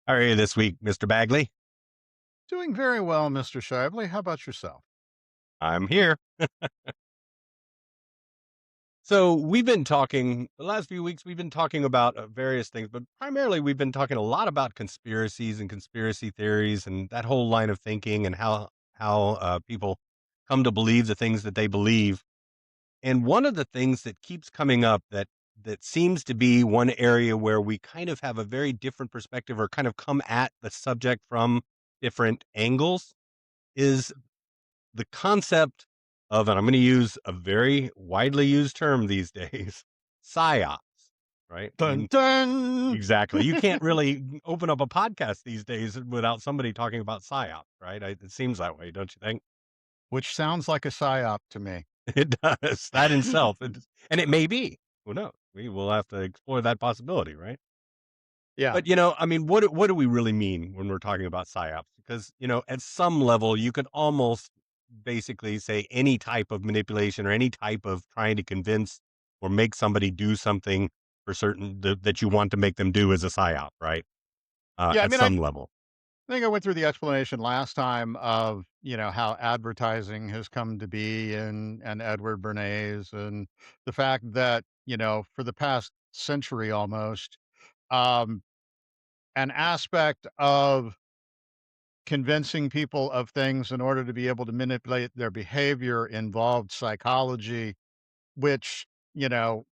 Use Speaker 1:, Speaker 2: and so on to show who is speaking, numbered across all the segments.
Speaker 1: How are you this week, Mr. Bagley?
Speaker 2: Doing very well, Mr. Shively. How about yourself?
Speaker 1: I'm here. So we've been talking the last few weeks. We've been talking about various things, but primarily we've been talking a lot about conspiracies and conspiracy theories and that whole line of thinking and how people come to believe the things that they believe. And one of the things that keeps coming up that seems to be one area where we kind of have a very different perspective or kind of come at the subject from different angles is the concept of, and I'm going to use a very widely used term these days, psyops, right? I
Speaker 2: Dun
Speaker 1: mean,
Speaker 2: dun!
Speaker 1: exactly. You can't really open up a podcast these days without somebody talking about psyops, right? It seems that way, don't you think?
Speaker 2: Which sounds like a psyop to me.
Speaker 1: It does. That in self, and it may be. Who knows? We will have to explore that possibility, right?
Speaker 2: Yeah.
Speaker 1: But, I mean, what do we really mean when we're talking about psyops? Because, at some level, you could almost basically say any type of manipulation or any type of trying to convince or make somebody do something for certain that you want to make them do is a psyop, right?
Speaker 2: Yeah, I
Speaker 1: At
Speaker 2: mean, I
Speaker 1: some level.
Speaker 2: think I went through the explanation last time of, how advertising has come to be and Edward Bernays and the fact that, for the past century almost, um, an aspect of convincing people of things in order to be able to manipulate their behavior involved psychology, which, you know,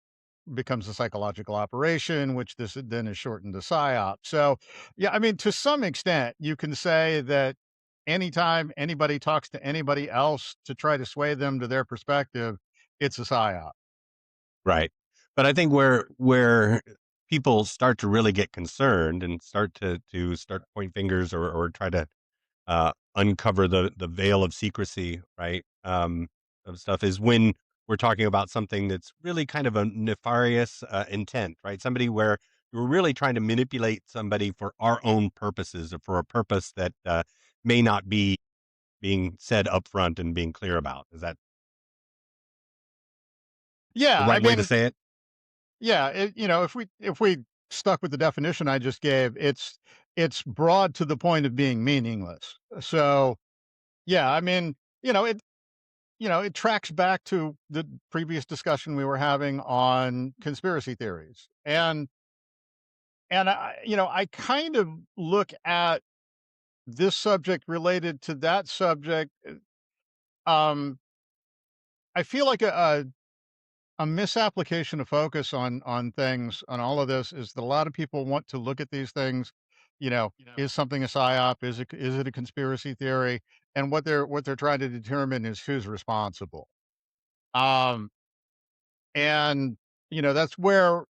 Speaker 2: becomes a psychological operation, which this then is shortened to psyop. So, yeah, I mean, to some extent, you can say that anytime anybody talks to anybody else to try to sway them to their perspective, it's a psyop.
Speaker 1: Right. But I think where people start to really get concerned and start to point fingers or try to uncover the veil of secrecy, right? Of stuff is when we're talking about something that's really kind of a nefarious intent, right? Somebody where we're really trying to manipulate somebody for our own purposes or for a purpose that may not be being said upfront and being clear about. Is that the
Speaker 2: Yeah, I
Speaker 1: right way to
Speaker 2: mean,
Speaker 1: say it?
Speaker 2: yeah, if we stuck with the definition I just gave, it's broad to the point of being meaningless. So, yeah, I mean, it tracks back to the previous discussion we were having on conspiracy theories. And I kind of look at this subject related to that subject. Um, I feel like a misapplication of focus on things on all of this is that a lot of people want to look at these things. Is something a psyop? Is it a conspiracy theory? And what they're trying to determine is who's responsible. Um, and that's where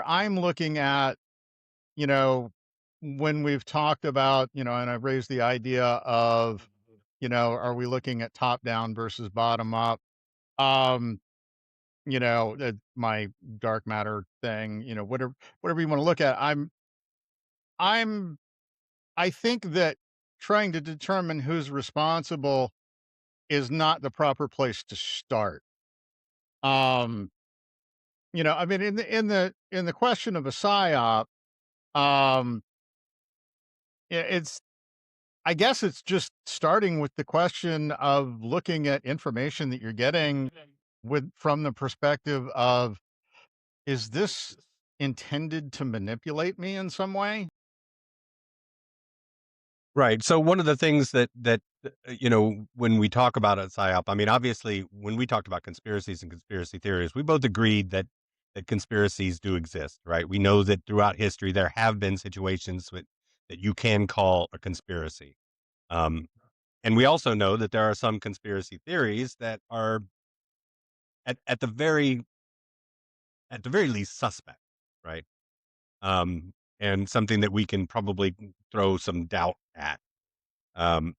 Speaker 2: I'm looking at you know, when we've talked about, and I've raised the idea of, are we looking at top down versus bottom up? Um, my dark matter thing, whatever you want to look at. I'm, I think that trying to determine who's responsible is not the proper place to start. Um, I mean, in the question of a psyop, um, it's I guess it's just starting with the question of looking at information that you're getting from the perspective of, is this intended to manipulate me in some way?
Speaker 1: Right. So one of the things when we talk about a psyop, I mean, obviously, when we talked about conspiracies and conspiracy theories, we both agreed that conspiracies do exist, right? We know that throughout history there have been situations that you can call a conspiracy, um, and we also know that there are some conspiracy theories that are at at the very least suspect, right? And something that we can probably throw some doubt at. Um,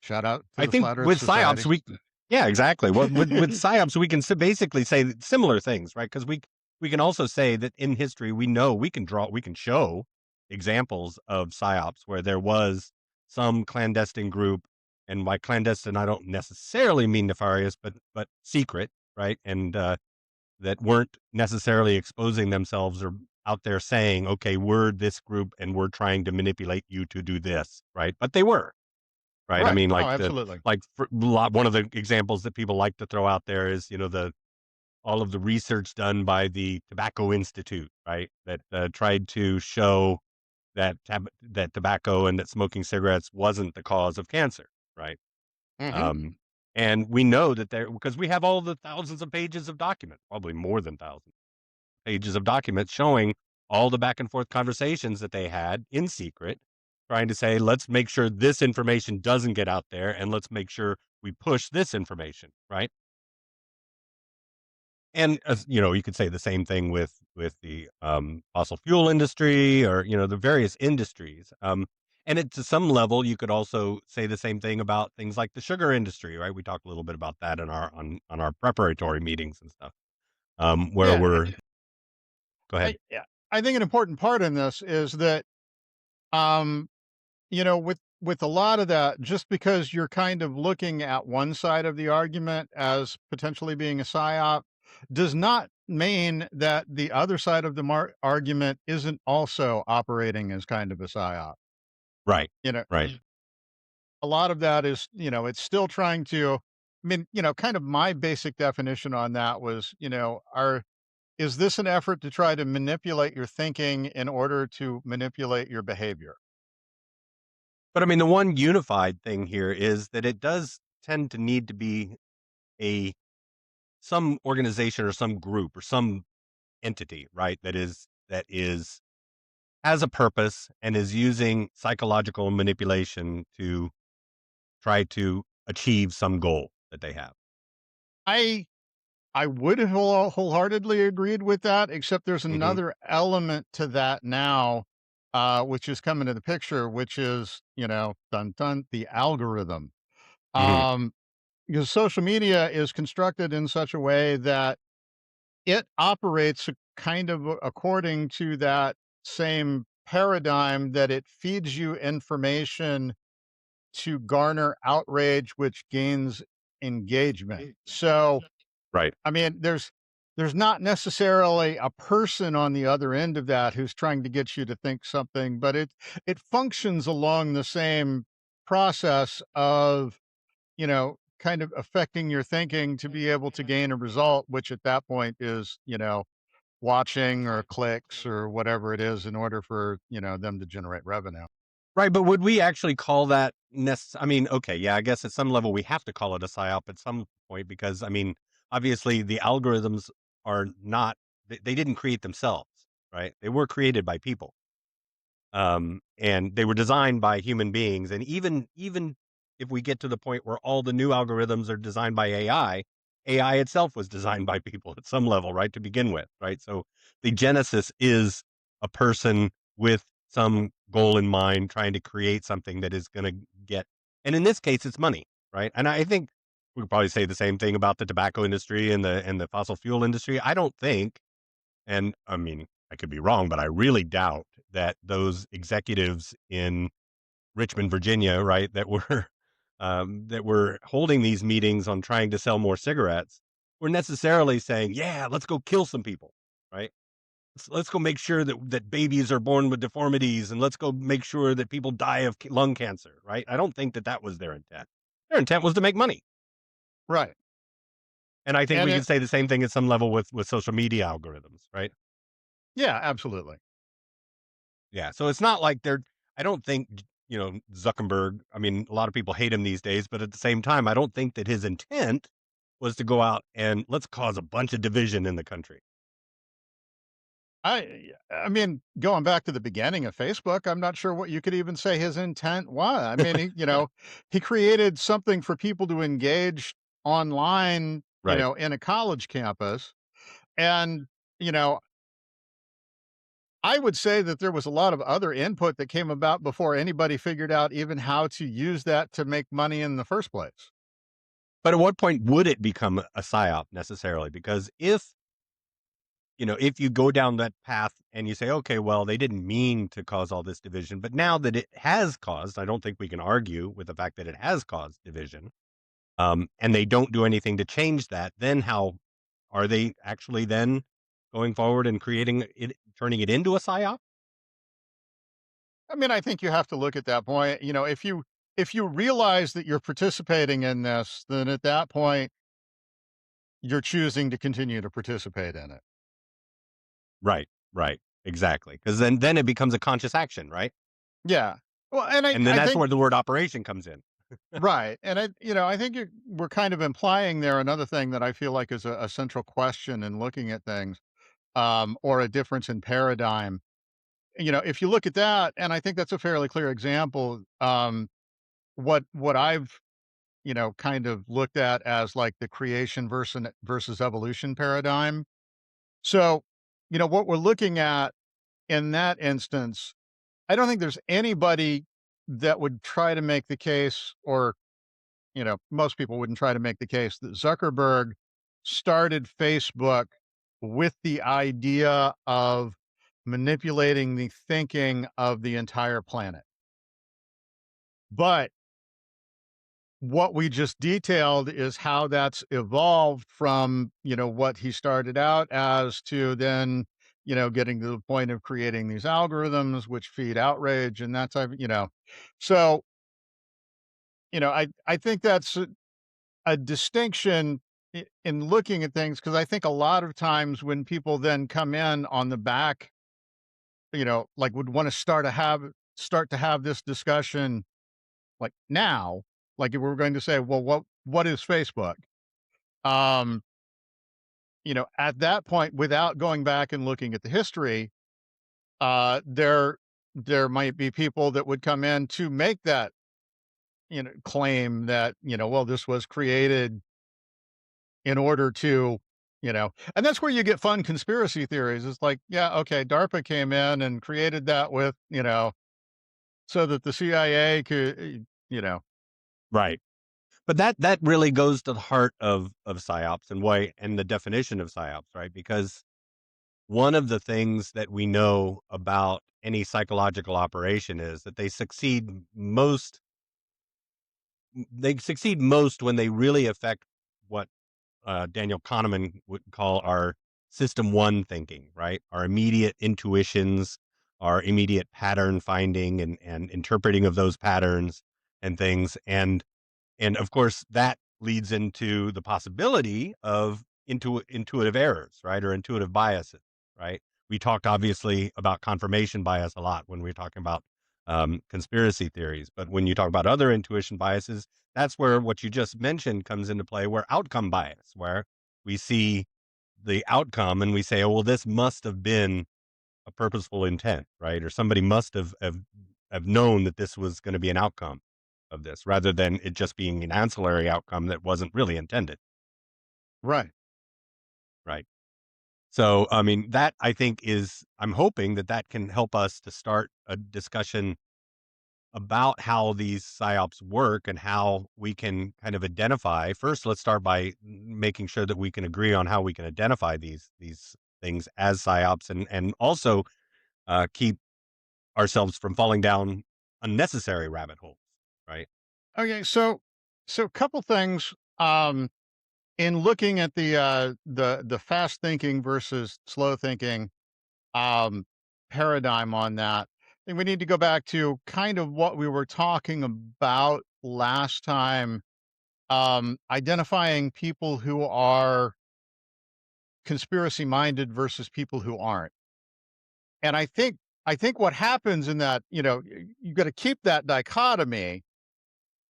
Speaker 2: Shout out to
Speaker 1: I
Speaker 2: the
Speaker 1: think
Speaker 2: Flat Earth
Speaker 1: with psyops,
Speaker 2: Society.
Speaker 1: yeah, exactly. Well, with psyops, we can basically say similar things, right? Because we can also say that in history, we know we can show examples of psyops where there was some clandestine group, and by clandestine, I don't necessarily mean nefarious, but secret, right? And that weren't necessarily exposing themselves or out there saying, "Okay, we're this group and we're trying to manipulate you to do this," right? But they were, right? I
Speaker 2: Right.
Speaker 1: mean,
Speaker 2: Oh,
Speaker 1: like
Speaker 2: absolutely.
Speaker 1: for one of the examples that people like to throw out there is, the all of the research done by the Tobacco Institute, right? That tried to show that that tobacco and that smoking cigarettes wasn't the cause of cancer, right?
Speaker 2: Hmm.
Speaker 1: Um, and we know that there because we have all the thousands of pages of documents, probably more than thousands pages of documents showing all the back and forth conversations that they had in secret, trying to say, let's make sure this information doesn't get out there and let's make sure we push this information, right? And as you could say the same thing with the fossil fuel industry or the various industries. And to some level, you could also say the same thing about things like the sugar industry, right? We talked a little bit about that in our on our preparatory meetings and stuff, where
Speaker 2: Yeah.
Speaker 1: we're go ahead.
Speaker 2: Yeah. I think an important part in this is that, um, with a lot of that, just because you're kind of looking at one side of the argument as potentially being a psyop, does not mean that the other side of the argument isn't also operating as kind of a psyop.
Speaker 1: Right,
Speaker 2: You know,
Speaker 1: right.
Speaker 2: a lot of that is, it's still trying to. I mean, kind of my basic definition on that was, is this an effort to try to manipulate your thinking in order to manipulate your behavior?
Speaker 1: But I mean, the one unified thing here is that it does tend to need to be a some organization or some group or some entity, right? That is has a purpose and is using psychological manipulation to try to achieve some goal that they have.
Speaker 2: I I would have wholeheartedly agreed with that, except there's
Speaker 1: Mhm,
Speaker 2: another element to that now, which is coming to the picture, which is, dun dun, the algorithm.
Speaker 1: mhm.
Speaker 2: Um, because social media is constructed in such a way that it operates kind of according to that same paradigm that it feeds you information to garner outrage, which gains engagement. So,
Speaker 1: Right.
Speaker 2: I mean, there's not necessarily a person on the other end of that who's trying to get you to think something, but it functions along the same process of, kind of affecting your thinking to be able to gain a result, which at that point is, watching or clicks or whatever it is in order for, them to generate revenue.
Speaker 1: Right, but would we actually call that I mean, okay, yeah, I guess at some level we have to call it a psyop at some point because, I mean, obviously the algorithms are not they didn't create themselves, right? They were created by people. And they were designed by human beings. And even if we get to the point where all the new algorithms are designed by AI itself was designed by people at some level, right, to begin with, right? So the genesis is a person with some goal in mind, trying to create something that is going to get, and in this case, it's money, right? And I think we could probably say the same thing about the tobacco industry and the fossil fuel industry. I don't think and I mean, I could be wrong, but I really doubt that those executives in Richmond, Virginia, right, that were that were holding these meetings on trying to sell more cigarettes were necessarily saying, "Yeah, let's go kill some people," right? Let's go make sure that babies are born with deformities, and let's go make sure that people die of lung cancer, right? I don't think that that was their intent. Their intent was to make money,
Speaker 2: Right.
Speaker 1: and I think
Speaker 2: And
Speaker 1: we
Speaker 2: it
Speaker 1: can say the same thing at some level with social media algorithms, right?
Speaker 2: Yeah, absolutely.
Speaker 1: Yeah, so it's not like they're I don't think, Zuckerberg I mean, a lot of people hate him these days, but at the same time, I don't think that his intent was to go out and let's cause a bunch of division in the country.
Speaker 2: I mean, going back to the beginning of Facebook, I'm not sure what you could even say his intent was. I mean, he created something for people to engage online,
Speaker 1: Right.
Speaker 2: in a college campus. And, you know, I would say that there was a lot of other input that came about before anybody figured out even how to use that to make money in the first place.
Speaker 1: But at what point would it become a psyop necessarily? Because if you go down that path and you say, "Okay, well, they didn't mean to cause all this division," but now that it has caused, I don't think we can argue with the fact that it has caused division, and they don't do anything to change that, then how are they actually then going forward and creating it? turning it into a psyop?
Speaker 2: I mean, I think you have to look at that point. If you realize that you're participating in this, then at that point you're choosing to continue to participate in it.
Speaker 1: Right, right, exactly. Because then it becomes a conscious action, right?
Speaker 2: Yeah. Well, and I
Speaker 1: And then
Speaker 2: I
Speaker 1: that's
Speaker 2: think
Speaker 1: where the word operation comes in.
Speaker 2: right, and I think we're kind of implying there another thing that I feel like is a central question in looking at things, or a difference in paradigm. If you look at that, and I think that's a fairly clear example. What I've kind of looked at as like the creation versus evolution paradigm. So, what we're looking at in that instance, I don't think there's anybody that would try to make the case, or most people wouldn't try to make the case that Zuckerberg started Facebook with the idea of manipulating the thinking of the entire planet. But what we just detailed is how that's evolved from, what he started out as to then, getting to the point of creating these algorithms which feed outrage and that type. So, I think that's a distinction in looking at things, because I think a lot of times when people then come in on the back, like would want to start to have this discussion like now, like if we are going to say, well, what is Facebook? Um, at that point, without going back and looking at the history, there might be people that would come in to make that claim that well, this was created in order to, and that's where you get fun conspiracy theories. It's like, yeah, okay, DARPA came in and created that with, so that the CIA could,
Speaker 1: Right. But that really goes to the heart of psyops and why and the definition of psyops, right? Because one of the things that we know about any psychological operation is that they succeed most when they really affect what Daniel Kahneman would call our system one thinking, right? Our immediate intuitions, our immediate pattern finding and interpreting of those patterns and things. And of course, that leads into the possibility of intuitive errors, right? Or intuitive biases, right? We talked obviously about confirmation bias a lot when we were talking about conspiracy theories. But when you talk about other intuition biases, that's where what you just mentioned comes into play, where outcome bias, where we see the outcome and we say, oh, well, this must have been a purposeful intent, right? Or somebody must have known that this was going to be an outcome of this, rather than it just being an ancillary outcome that wasn't really intended,
Speaker 2: right.
Speaker 1: right? So, I mean, that I think is, I'm hoping that that can help us to start a discussion about how these psyops work and how we can kind of identify. First, let's start by making sure that we can agree on how we can identify these things as psyops, and also keep ourselves from falling down unnecessary rabbit holes, right?
Speaker 2: Okay, so a couple things. In looking at the fast thinking versus slow thinking um, paradigm on that, I think we need to go back to kind of what we were talking about last time, identifying people who are conspiracy minded versus people who aren't. And I think what happens in that, you got to keep that dichotomy.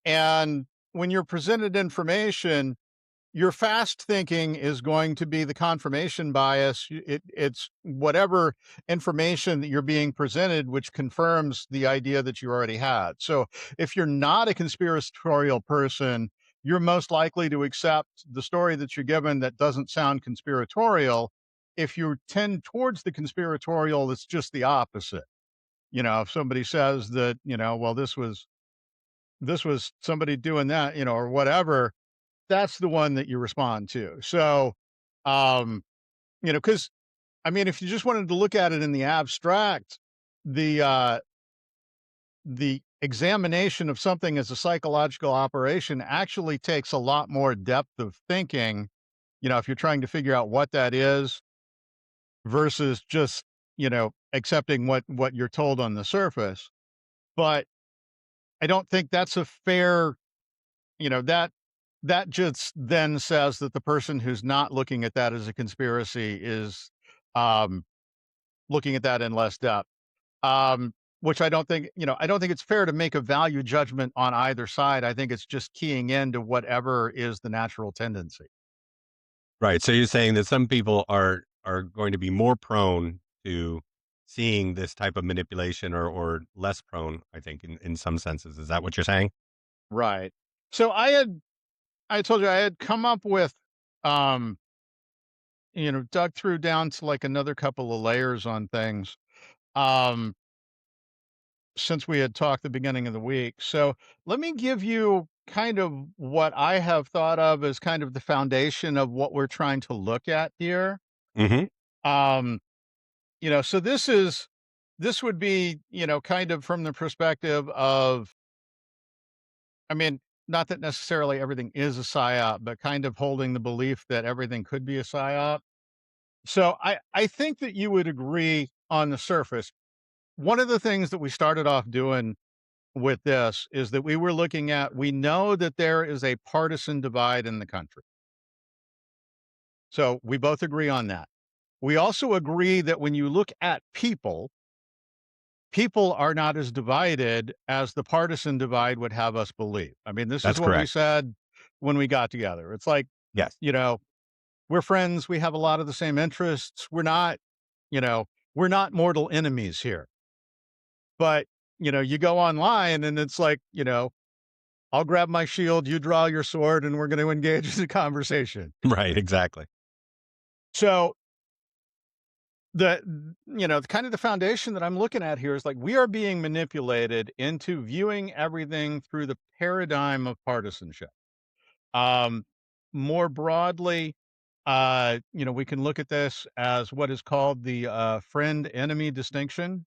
Speaker 2: And when you're presented information, your fast thinking is going to be the confirmation bias. It's whatever information that you're being presented, which confirms the idea that you already had. So if you're not a conspiratorial person, you're most likely to accept the story that you're given that doesn't sound conspiratorial. If you tend towards the conspiratorial, it's just the opposite. If somebody says that, well, this was somebody doing that, or whatever, that's the one that you respond to. So, um, because I mean, if you just wanted to look at it in the abstract, the the examination of something as a psychological operation actually takes a lot more depth of thinking. If you're trying to figure out what that is versus just accepting what you're told on the surface. But I don't think that's a fair, that just then says that the person who's not looking at that as a conspiracy is um, looking at that in less depth. Which I don't think it's fair to make a value judgment on either side. I think it's just keying into whatever is the natural tendency.
Speaker 1: Right, so you're saying that some people are going to be more prone to seeing this type of manipulation or less prone, I think, in some senses. Is that what you're saying?
Speaker 2: Right. So I told you I had come up with, um, dug through down to like another couple of layers on things. Um, since we had talked the beginning of the week. So let me give you kind of what I have thought of as kind of the foundation of what we're trying to look at here.
Speaker 1: Mhm.
Speaker 2: Um, so this would be, kind of from the perspective of, I mean, not that necessarily everything is a psyop, but kind of holding the belief that everything could be a psyop. So I think that you would agree on the surface. One of the things that we started off doing with this is that we know that there is a partisan divide in the country. So we both agree on that. We also agree that when you look at people, people are not as divided as the partisan divide would have us believe. I mean, this is
Speaker 1: That's
Speaker 2: what we
Speaker 1: correct.
Speaker 2: said when we got together. It's like,
Speaker 1: Yes.
Speaker 2: you know, we're friends, we have a lot of the same interests. You know, we're not mortal enemies here. But, you go online and it's like, I'll grab my shield, you draw your sword, and we're going to engage in a conversation.
Speaker 1: Right, exactly.
Speaker 2: So kind of the foundation that I'm looking at here is like we are being manipulated into viewing everything through the paradigm of partisanship. Um, More broadly, we can look at this as what is called the friend enemy distinction.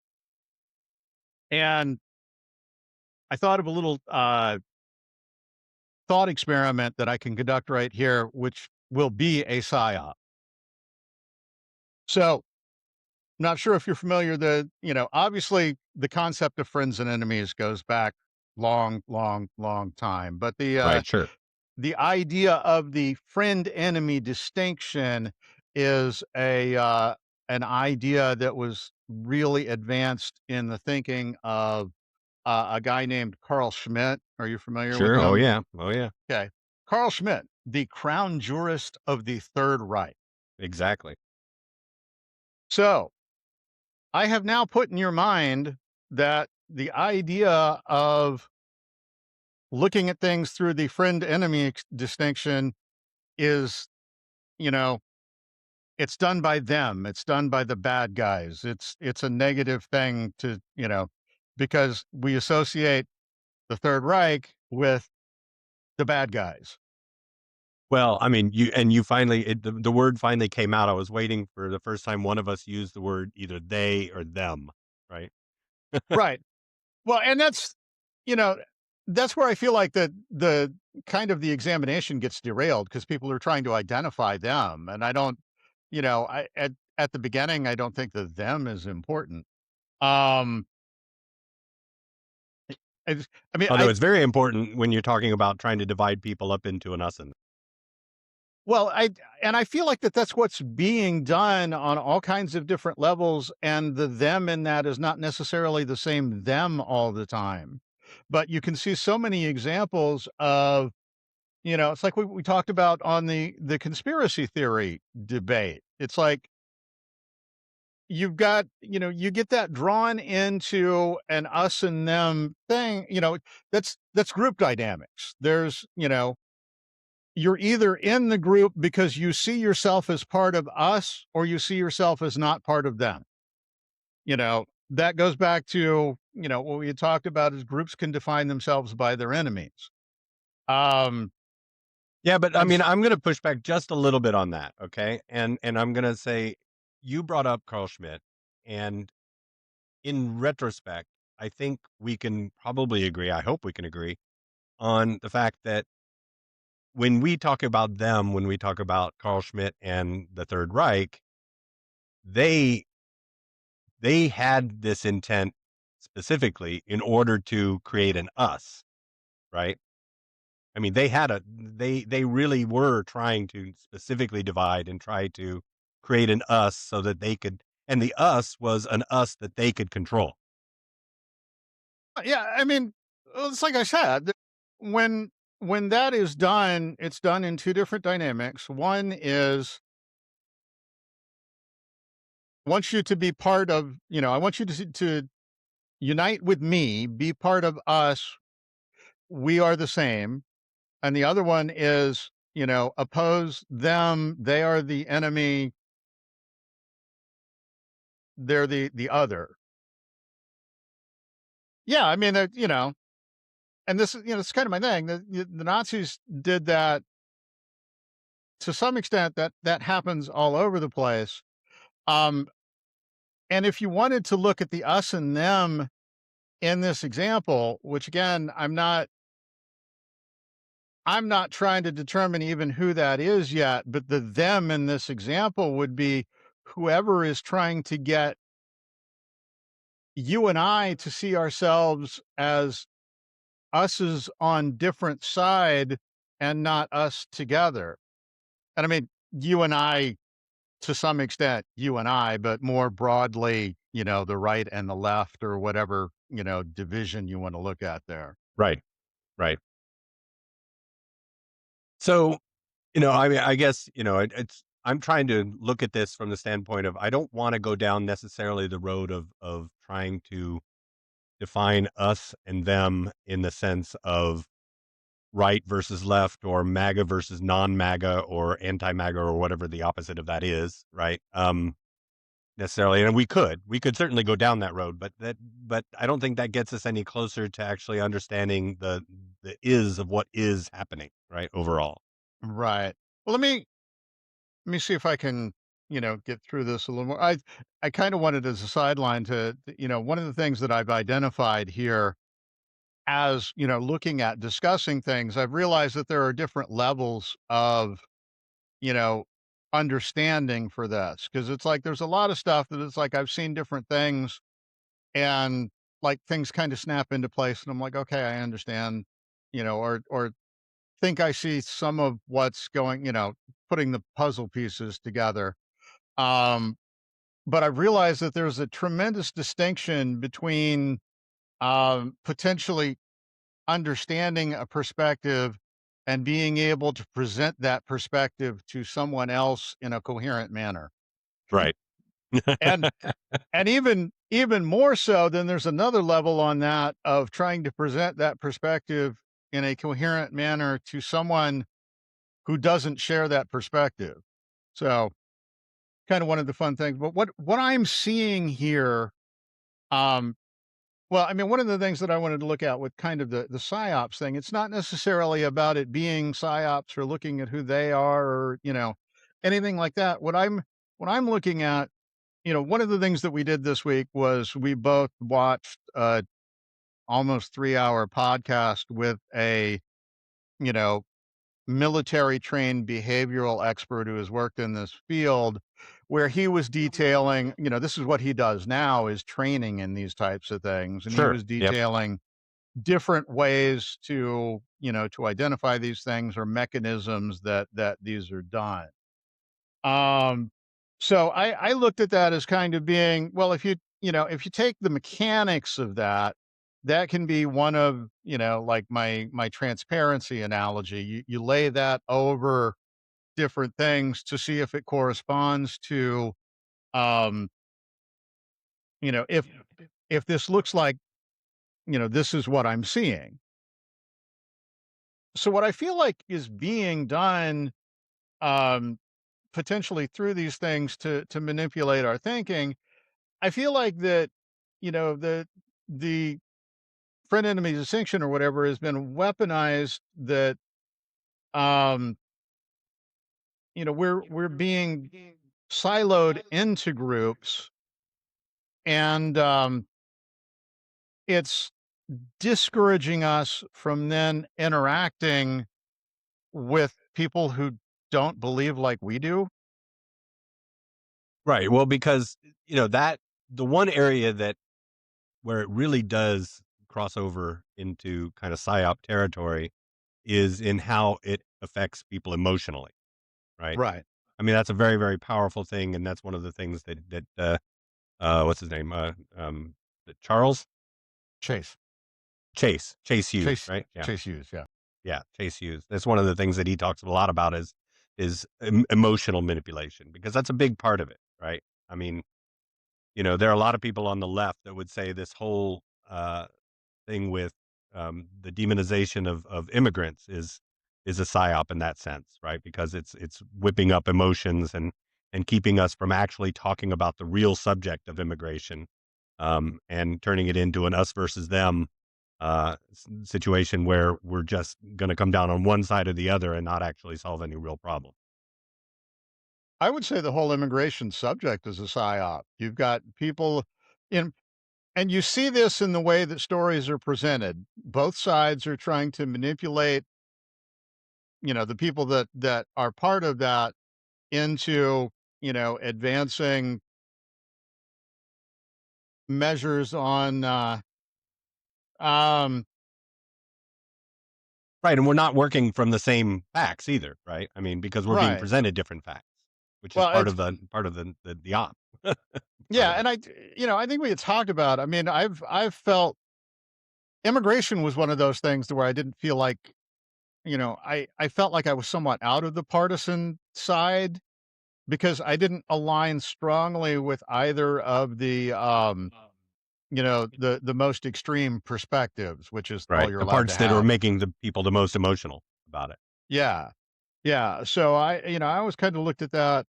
Speaker 2: And I thought of a little thought experiment that I can conduct right here, which will be a psyop. So not sure if you're familiar, obviously the concept of friends and enemies goes back long, long, long time. But
Speaker 1: Right, sure.
Speaker 2: the idea of the friend enemy distinction is an idea that was really advanced in the thinking of a guy named Carl Schmitt. Are you familiar with
Speaker 1: Sure. Oh,
Speaker 2: him?
Speaker 1: yeah. Oh, yeah.
Speaker 2: Okay. Carl Schmitt, the crown jurist of the Third Reich.
Speaker 1: Exactly.
Speaker 2: So I have now put in your mind that the idea of looking at things through the friend enemy distinction is, you know, it's done by them. It's done by the bad guys. It's a negative thing to, because we associate the Third Reich with the bad guys.
Speaker 1: Well, I mean, you finally the word finally came out. I was waiting for the first time one of us used the word either they or them, right?
Speaker 2: Right. Well, and you know, that's where I feel like the kind of the examination gets derailed because people are trying to identify them, and I don't, I at the beginning I don't think the them is important. Um, I mean,
Speaker 1: Although it's very important when you're talking about trying to divide people up into an us and
Speaker 2: well, I feel like that's what's being done on all kinds of different levels, and the them in that is not necessarily the same them all the time, but you can see so many examples of. It's like we talked about on the conspiracy theory debate. It's like you get that drawn into an us and them thing, that's group dynamics. You're either in the group because you see yourself as part of us or you see yourself as not part of them. That goes back to, what we had talked about is groups can define themselves by their enemies. Um,
Speaker 1: yeah, but I
Speaker 2: and
Speaker 1: mean, I'm gonna push back just a little bit on that, okay? And I'm gonna say you brought up Carl Schmitt, and in retrospect, I think we can probably agree, I hope we can agree, on the fact that when we talk about them, when we talk about Carl Schmitt and the Third Reich, they they had this intent specifically in order to create an us, right? I mean, they really were trying to specifically divide and try to create an us so that they could, and the us was an us that they could control.
Speaker 2: Yeah, I mean, it's like I said, when when that is done, it's done in two different dynamics. One is wants you to be part of, I want you to unite with me, be part of us. We are the same. And the other one is, oppose them. They are the enemy. They're the other. Yeah, I mean, and this is, it's kind of my thing. The Nazis did that to some extent. That happens all over the place. Um, and if you wanted to look at the us and them in this example, which again, I'm not trying to determine even who that is yet, but the them in this example would be whoever is trying to get you and I to see ourselves as us's on different side and not us together. And I mean, you and I, to some extent, you and I, but more broadly, the right and the left or whatever, division you want to look at there.
Speaker 1: Right. Right. So, I mean, I guess, it's I'm trying to look at this from the standpoint of I don't want to go down necessarily the road of trying to define us and them in the sense of right versus left or MAGA versus non-MAGA or anti-MAGA or whatever the opposite of that is, right? Necessarily, and we could certainly go down that road, but I don't think that gets us any closer to actually understanding the is of what is happening, right? Overall,
Speaker 2: Right. Well, let me see if I can, get through this a little more. I kind of wanted as a sideline one of the things that I've identified here as, looking at discussing things, I've realized that there are different levels of, you know, understanding for this. Cause it's like there's a lot of stuff that it's like I've seen different things and like things kind of snap into place and I'm like, okay, I understand, or think I see some of what's going, putting the puzzle pieces together. Um, but I've realized that there's a tremendous distinction between potentially understanding a perspective and being able to present that perspective to someone else in a coherent manner.
Speaker 1: right?
Speaker 2: And even more so, then there's another level on that of trying to present that perspective in a coherent manner to someone who doesn't share that perspective. So kind of one of the fun things. But what I'm seeing here, um, well, I mean, one of the things that I wanted to look at with kind of the psyops thing, it's not necessarily about it being psyops or looking at who they are or anything like that. What I'm looking at, one of the things that we did this week was we both watched almost 3 hour podcast with a you know military trained behavioral expert who has worked in this field where he was detailing, this is what he does now is training in these types of things. And he
Speaker 1: Sure.
Speaker 2: was
Speaker 1: Yep.
Speaker 2: detailing different ways to identify these things or mechanisms that these are done. Um, so I looked at that as kind of being, well, if you take the mechanics of that, that can be one of, like my transparency analogy. You lay that over different things to see if it corresponds to, um, if this looks like, this is what I'm seeing. So what I feel like is being done, um, potentially through these things to manipulate our thinking, I feel like that, the friend enemy distinction or whatever has been weaponized that um we're being siloed into groups and it's discouraging us from then interacting with people who don't believe like we do.
Speaker 1: Right. Well, because that. the one area that where it really does cross over into kind of psyop territory is in how it affects people emotionally, right?
Speaker 2: Right.
Speaker 1: I mean, that's a very, very powerful thing, and that's one of the things what's his name? Charles
Speaker 2: Chase.
Speaker 1: Chase Hughes,
Speaker 2: Chase
Speaker 1: right? Yeah,
Speaker 2: Chase Hughes, yeah.
Speaker 1: yeah, Chase Hughes. That's one of the things that he talks a lot about is emotional manipulation because that's a big part of it, right? I mean, there are a lot of people on the left that would say this whole thing with the demonization of immigrants is a psyop in that sense, right? Because it's whipping up emotions and keeping us from actually talking about the real subject of immigration, and turning it into an us versus them situation where we're just going to come down on one side or the other and not actually solve any real problem.
Speaker 2: I would say the whole immigration subject is a psyop. You've got people in and you see this in the way that stories are presented. Both sides are trying to manipulate, the people that are part of that into, advancing measures on um
Speaker 1: Right, and we're not working from the same facts either, right? I mean, because we're being
Speaker 2: right.
Speaker 1: presented different facts, which is
Speaker 2: Well, it's
Speaker 1: part of the op part
Speaker 2: yeah,
Speaker 1: of it.
Speaker 2: and I think we had talked about, I mean, I've felt immigration was one of those things to where I didn't feel like, I felt like I was somewhat out of the partisan side because I didn't align strongly with either of the the most extreme perspectives, which is all
Speaker 1: Right,
Speaker 2: you're
Speaker 1: the
Speaker 2: allowed to
Speaker 1: parts that are
Speaker 2: have.
Speaker 1: making the people the most emotional about it.
Speaker 2: Yeah. Yeah. So I always kind of looked at that.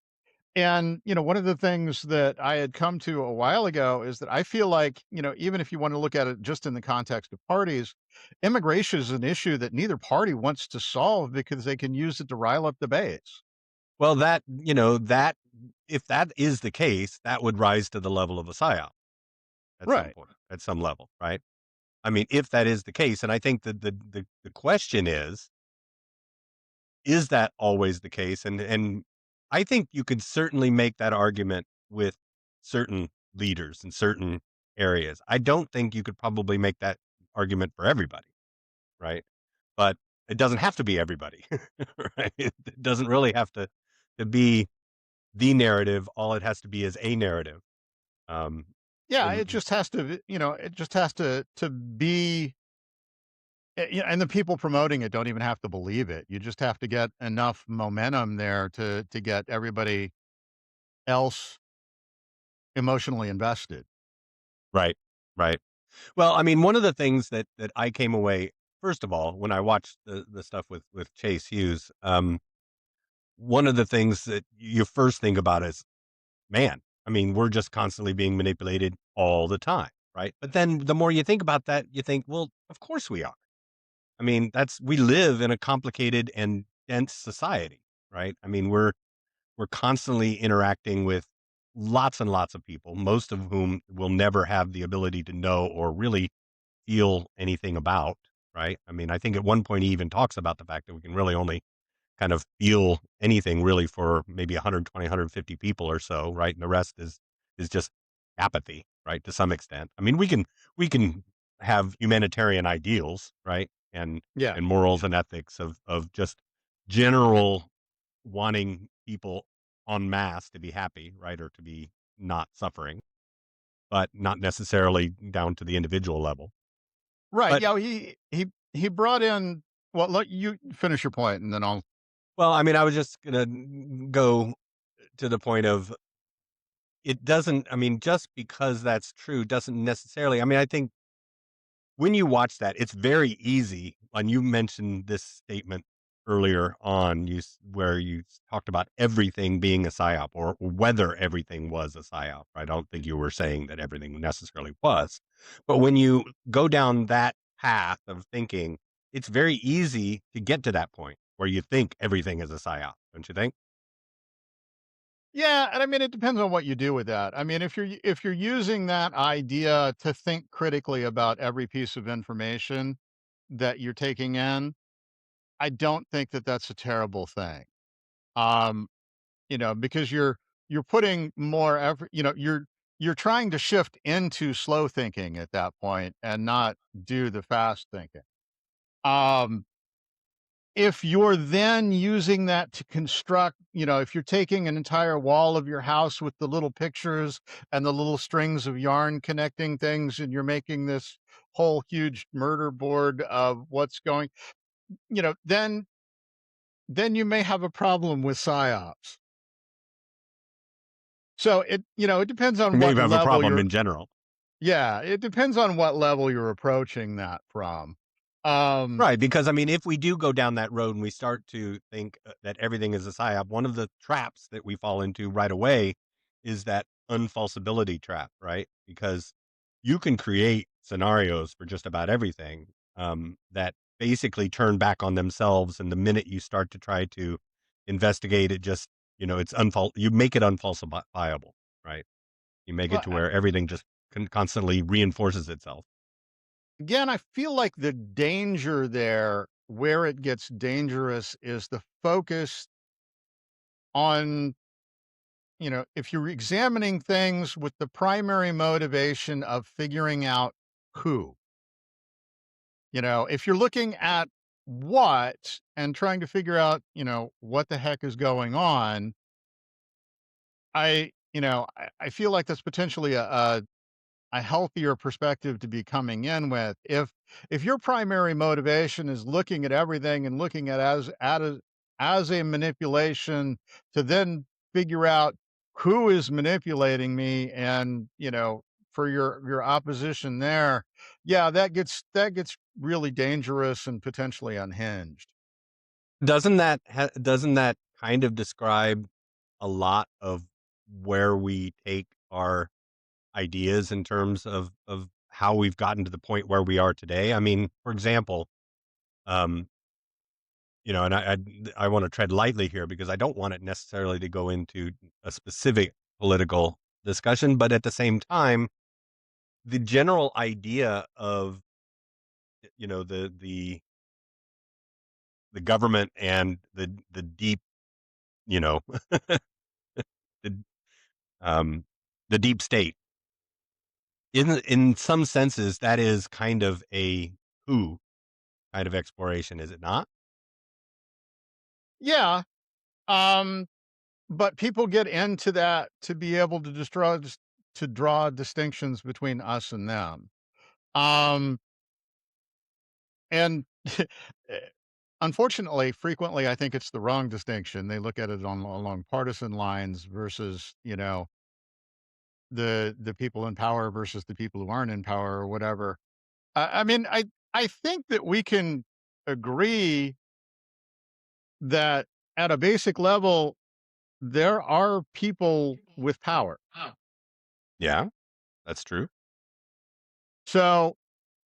Speaker 2: And, one of the things that I had come to a while ago is that I feel like, even if you want to look at it just in the context of parties, immigration is an issue that neither party wants to solve because they can use it to rile up the base.
Speaker 1: Well, that if that is the case, that would rise to the level of a psyop at some
Speaker 2: Right.
Speaker 1: point, at some level, right? I mean, if that is the case, and I think that the question is that always the case? And I think you could certainly make that argument with certain leaders in certain areas. I don't think you could probably make that argument for everybody, right? But it doesn't have to be everybody, right? It doesn't really have to be the narrative. All it has to be is a narrative. Um,
Speaker 2: Yeah, it
Speaker 1: in
Speaker 2: just has to, it just has to be and the people promoting it don't even have to believe it. You just have to get enough momentum there to get everybody else emotionally invested.
Speaker 1: Right, right. Well, I mean, one of the things that I came away first of all when I watched the stuff with Chase Hughes, one of the things that you first think about is, man, I mean, we're just constantly being manipulated all the time, right? But then the more you think about that, you think, well, of course we are. I mean, we live in a complicated and dense society, right? I mean, we're constantly interacting with lots and lots of people, most of whom will never have the ability to know or really feel anything about, right? I mean, I think at one point he even talks about the fact that we can really only kind of feel anything really for maybe 120, people or so, right? And the rest is just apathy, right? To some extent. I mean, we can have humanitarian ideals, right?
Speaker 2: Yeah.
Speaker 1: And morals and ethics of just general wanting people en masse to be happy, right? Or to be not suffering, but not necessarily down to the individual level.
Speaker 2: Right.
Speaker 1: But
Speaker 2: Yeah, he brought in well, let you finish your point and then I'll
Speaker 1: well, I mean, I was just gonna go to the point of it doesn't I mean, just because that's true doesn't necessarily I mean, I think when you watch that, it's very easy, and you mentioned this statement earlier on, where you talked about everything being a psyop or whether everything was a psyop. I don't think you were saying that everything necessarily was. But when you go down that path of thinking, it's very easy to get to that point where you think everything is a psyop, don't you think?
Speaker 2: yeah, and I mean, it depends on what you do with that. I mean, if you're using that idea to think critically about every piece of information that you're taking in, I don't think that that's a terrible thing. Um, because you're putting more effort, you're trying to shift into slow thinking at that point and not do the fast thinking. Um, if you're then using that to construct, if you're taking an entire wall of your house with the little pictures and the little strings of yarn connecting things, and you're making this whole huge murder board of what's going, then you may have a problem with psyops. So it depends on what
Speaker 1: Maybe have a
Speaker 2: level
Speaker 1: problem
Speaker 2: you're.
Speaker 1: in general.
Speaker 2: Yeah, it depends on what level you're approaching that from. Um,
Speaker 1: Right, because I mean, if we do go down that road and we start to think that everything is a psyop, one of the traps that we fall into right away is that unfalsibility trap, right? Because you can create scenarios for just about everything that basically turn back on themselves, and the minute you start to try to investigate it, just it's you make it unfalsifiable, right? You make it
Speaker 2: well,
Speaker 1: to where everything just constantly reinforces itself.
Speaker 2: again, I feel like the danger there, where it gets dangerous, is the focus on, if you're examining things with the primary motivation of figuring out who, if you're looking at what and trying to figure out, what the heck is going on, I feel like that's potentially a healthier perspective to be coming in with. If your primary motivation is looking at everything and looking as a manipulation to then figure out who is manipulating me, and for your opposition there, yeah, that gets really dangerous and potentially unhinged.
Speaker 1: Doesn't that kind of describe a lot of where we take our ideas in terms of how we've gotten to the point where we are today? I mean, for example, um, and I want to tread lightly here because I don't want it necessarily to go into a specific political discussion, but at the same time, the general idea of the government and the deep, you know, the um the deep state, in some senses, that is kind of a who kind of exploration, is it not?
Speaker 2: Yeah. Um, but people get into that to be able to draw distinctions between us and them. Um, and eh, unfortunately, frequently, I think it's the wrong distinction. They look at it along partisan lines versus, the people in power versus the people who aren't in power or whatever. I mean, I think that we can agree that at a basic level, there are people with power.
Speaker 1: Yeah, that's true.
Speaker 2: So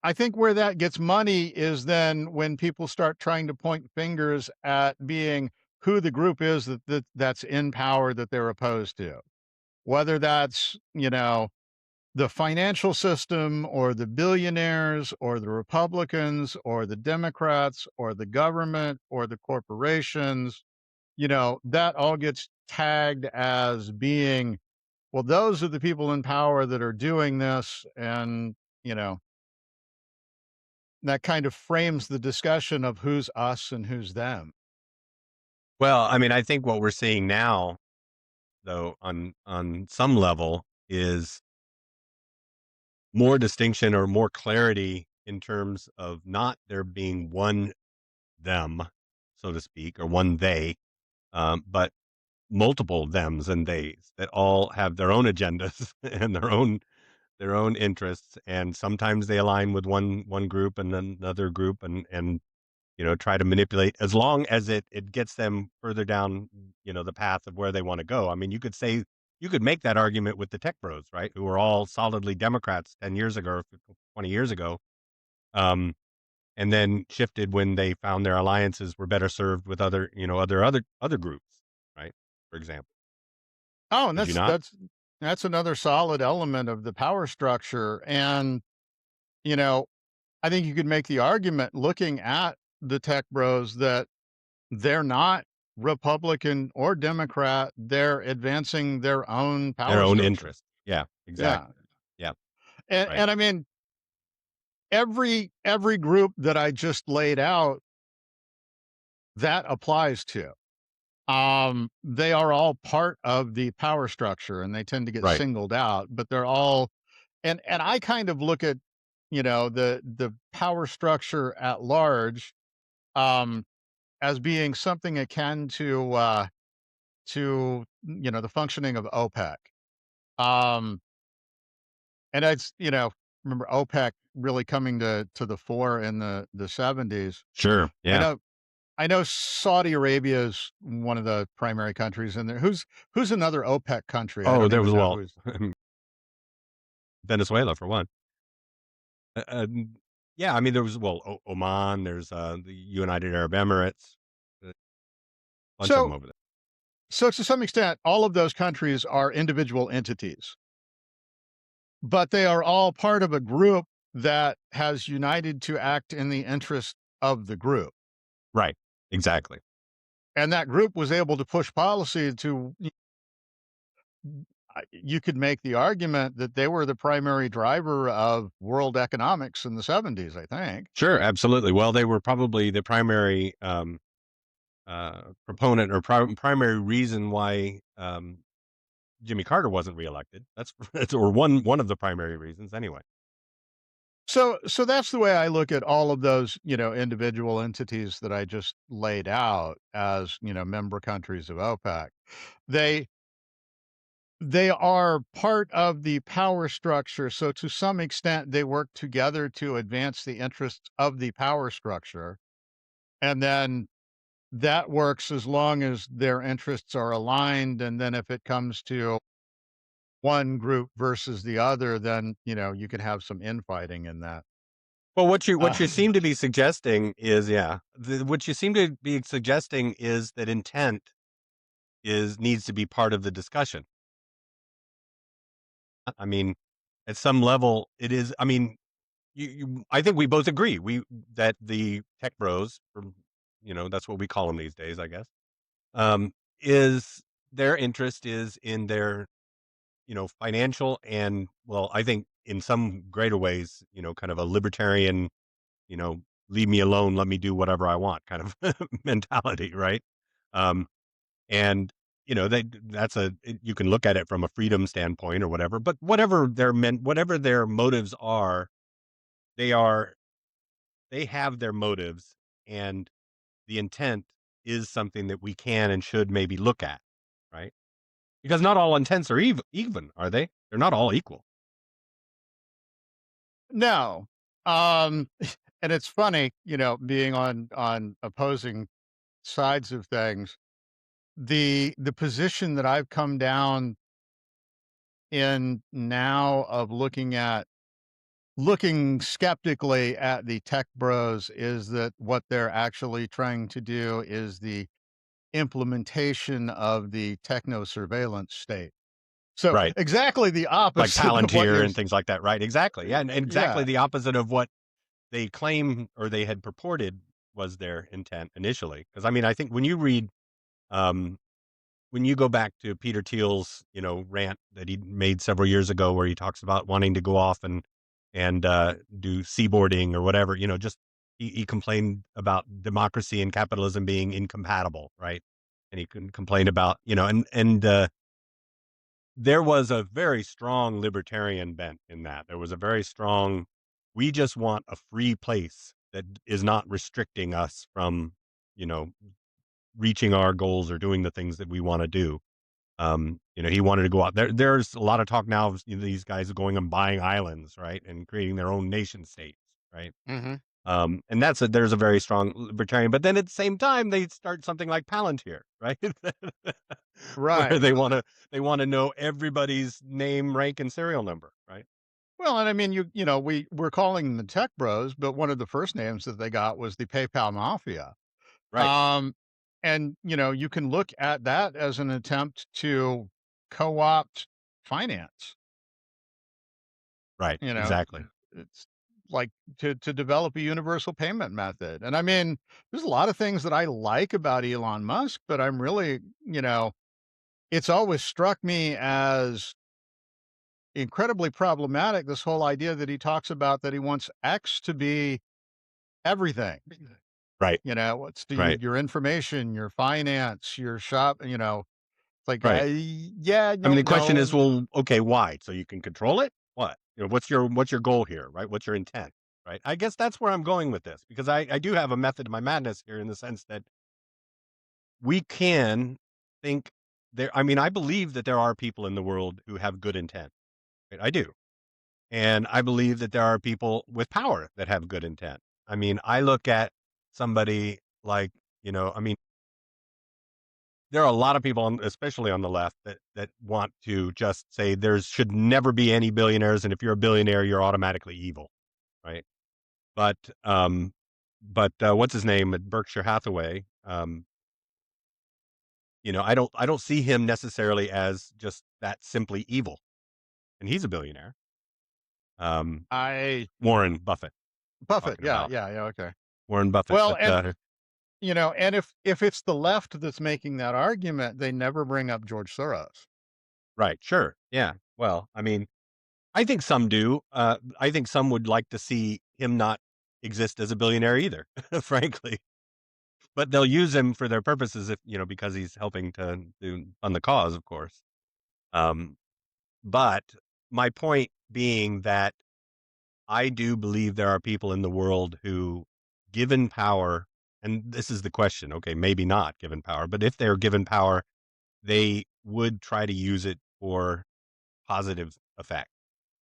Speaker 2: I think where that gets money is then when people start trying to point fingers at being who the group is that's in power that they're opposed to. Whether that's, the financial system or the billionaires or the Republicans or the Democrats or the government or the corporations, that all gets tagged as being, well, those are the people in power that are doing this. And, you know, that kind of frames the discussion of who's us and who's them.
Speaker 1: Well, I mean, I think what we're seeing now, though, on some level, is more distinction or more clarity in terms of not there being one them, so to speak, or one they, but multiple thems and theys that all have their own agendas and their own interests, and sometimes they align with one group and then another group, and try to manipulate as long as it gets them further down the path of where they want to go. I mean, you could make that argument with the tech bros, right, who were all solidly Democrats 10 years ago or 20 years ago, um, and then shifted when they found their alliances were better served with other groups, right? For example,
Speaker 2: Oh, and
Speaker 1: would you
Speaker 2: that's
Speaker 1: not?
Speaker 2: that's that's another solid element of the power structure. And, you know, I think you could make the argument looking at the tech bros that they're not Republican or Democrat. They're advancing their own
Speaker 1: Their
Speaker 2: power
Speaker 1: own
Speaker 2: structure.
Speaker 1: interests. Yeah,
Speaker 2: Yeah.
Speaker 1: exactly. Yeah, right.
Speaker 2: And I mean, every group that I just laid out, that applies to. They are all part of the power structure and they tend to get
Speaker 1: Right.
Speaker 2: singled out, but they're all, and I kind of look at, the power structure at large, um, as being something akin to the functioning of OPEC. Um, and it's, remember OPEC really coming to the fore in the 70s.
Speaker 1: Sure.
Speaker 2: I
Speaker 1: Yeah.
Speaker 2: know I know Saudi Arabia is one of the primary countries in there. Who's another OPEC country? I
Speaker 1: Oh,
Speaker 2: don't
Speaker 1: there
Speaker 2: even
Speaker 1: was,
Speaker 2: know
Speaker 1: well,
Speaker 2: who's.
Speaker 1: Venezuela for one. Yeah, I mean, there was, well, Oman, there's, the United Arab Emirates, a bunch of them
Speaker 2: So
Speaker 1: over there.
Speaker 2: so to some extent, all of those countries are individual entities, but they are all part of a group that has united to act in the interest of the group.
Speaker 1: Right. Exactly.
Speaker 2: And that group was able to push policy to you could make the argument that they were the primary driver of world economics in the 70s, I think.
Speaker 1: Sure, absolutely. Well, they were probably the primary, proponent or primary reason why, Jimmy Carter wasn't reelected. That's or one of the primary reasons anyway.
Speaker 2: So that's the way I look at all of those, individual entities that I just laid out as, member countries of OPEC. They they are part of the power structure, so to some extent they work together to advance the interests of the power structure. And then that works as long as their interests are aligned, and then if it comes to one group versus the other, then, you can have some infighting in that.
Speaker 1: Well,
Speaker 2: Uh,
Speaker 1: what you seem to be suggesting is, yeah, what you seem to be suggesting is that intent is needs to be part of the discussion. I mean, at some level, it is. I mean, I think we both agree that the tech bros, or, that's what we call them these days, I guess, um, is their interest is in their, financial and, well, I think in some greater ways, kind of a libertarian, you know, leave me alone, let me do whatever I want kind of mentality, right? Um, and you can look at it from a freedom standpoint or whatever, but whatever their motives are, they are they have their motives, and the intent is something that we can and should maybe look at, right? Because not all intents are even, are they? They're not all equal.
Speaker 2: no. Um, and it's funny, being on opposing sides of things. The position that I've come down in now of looking skeptically at the tech bros is that what they're actually trying to do is the implementation of the techno surveillance state. So
Speaker 1: Right.
Speaker 2: exactly the
Speaker 1: Like
Speaker 2: opposite of what
Speaker 1: Palantir
Speaker 2: you're
Speaker 1: and things like that, right? Exactly. Yeah, and exactly
Speaker 2: yeah.
Speaker 1: the opposite of what they claim or they had purported was their intent initially. Because I mean, I think um, when you go back to Peter Thiel's, rant that he made several years ago, where he talks about wanting to go off and do seaboarding or whatever, just he complained about democracy and capitalism being incompatible, right? And he complained about, and there was a very strong libertarian bent in that. There was a very strong, we just want a free place that is not restricting us from, you know, reaching our goals or doing the things that we want to do. He wanted to go out there. There's a lot of talk now of, these guys going and buying islands, right? And creating their own nation states, right?
Speaker 2: Mhm.
Speaker 1: And there's a very strong libertarian, but then at the same time, they start something like Palantir, right? Where
Speaker 2: Right.
Speaker 1: they want to know everybody's name, rank, and serial number, right?
Speaker 2: Well, and I mean, we're calling them the tech bros, but one of the first names that they got was the PayPal mafia.
Speaker 1: Right,
Speaker 2: Um, and you can look at that as an attempt to co-opt finance.
Speaker 1: right,
Speaker 2: You know,
Speaker 1: exactly.
Speaker 2: it's like to develop a universal payment method. And I mean, there's a lot of things that I like about Elon Musk, but I'm really, it's always struck me as incredibly problematic, this whole idea that he talks about that he wants X to be everything.
Speaker 1: Right,
Speaker 2: You know, what's
Speaker 1: right,
Speaker 2: your information, your finance, your shop, it's like,
Speaker 1: right.
Speaker 2: yeah,
Speaker 1: I mean,
Speaker 2: no,
Speaker 1: the question is,
Speaker 2: no.
Speaker 1: well, okay, why? So you can control it? What? What's your goal here, right? What's your intent, right? I guess that's where I'm going with this because I do have a method to my madness here in the sense that we can think there. I mean, I believe that there are people in the world who have good intent. Right? I do. And I believe that there are people with power that have good intent. I mean, I look at somebody like, I mean, there are a lot of people, especially on the left, that want to just say there should never be any billionaires, and if you're a billionaire, you're automatically evil, right? But what's his name at Berkshire Hathaway? I don't see him necessarily as just that simply evil, and he's a billionaire. Um,
Speaker 2: I
Speaker 1: Warren Buffett,
Speaker 2: Buffett,
Speaker 1: talking
Speaker 2: yeah,
Speaker 1: about
Speaker 2: yeah, yeah, okay.
Speaker 1: Warren Buffett,
Speaker 2: Well,
Speaker 1: but
Speaker 2: and and if it's the left that's making that argument, they never bring up George Soros.
Speaker 1: right, sure, yeah. Well, I mean, I think some do. I think some would like to see him not exist as a billionaire either, frankly. But they'll use him for their purposes if because he's helping to fund the cause, of course. Um, but my point being that I do believe there are people in the world who, given power, and this is the question. Okay, maybe not given power, but if they're given power, they would try to use it for positive effect,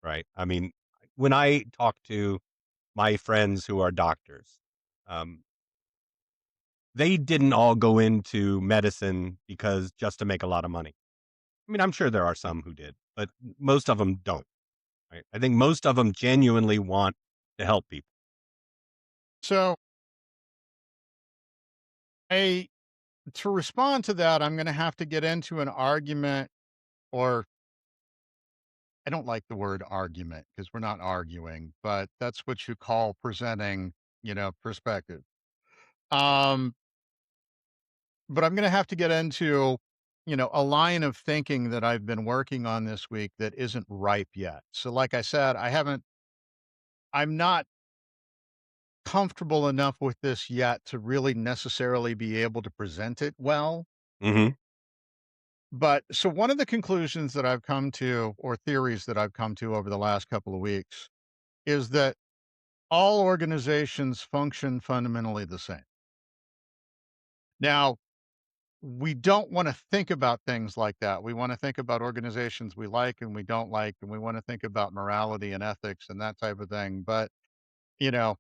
Speaker 1: right? I mean, when I talk to my friends who are doctors, um, they didn't all go into medicine because just to make a lot of money. I mean, I'm sure there are some who did, but most of them don't. Right? I think most of them genuinely want to help people.
Speaker 2: So, I to respond to that, I'm gonna have to get into an argument, or I don't like the word argument because 'cause we're not arguing, but that's what you call presenting, perspective. Um, but I'm gonna have to get into, a line of thinking that I've been working on this week that isn't ripe yet. So, like I said, I'm not comfortable enough with this yet to really necessarily be able to present it well.
Speaker 1: Hmm.
Speaker 2: But so one of the conclusions that I've come to, or theories that I've come to over the last couple of weeks, is that all organizations function fundamentally the same. Now, we don't want to think about things like that. We want to think about organizations we like and we don't like, and we want to think about morality and ethics and that type of thing. But, you know,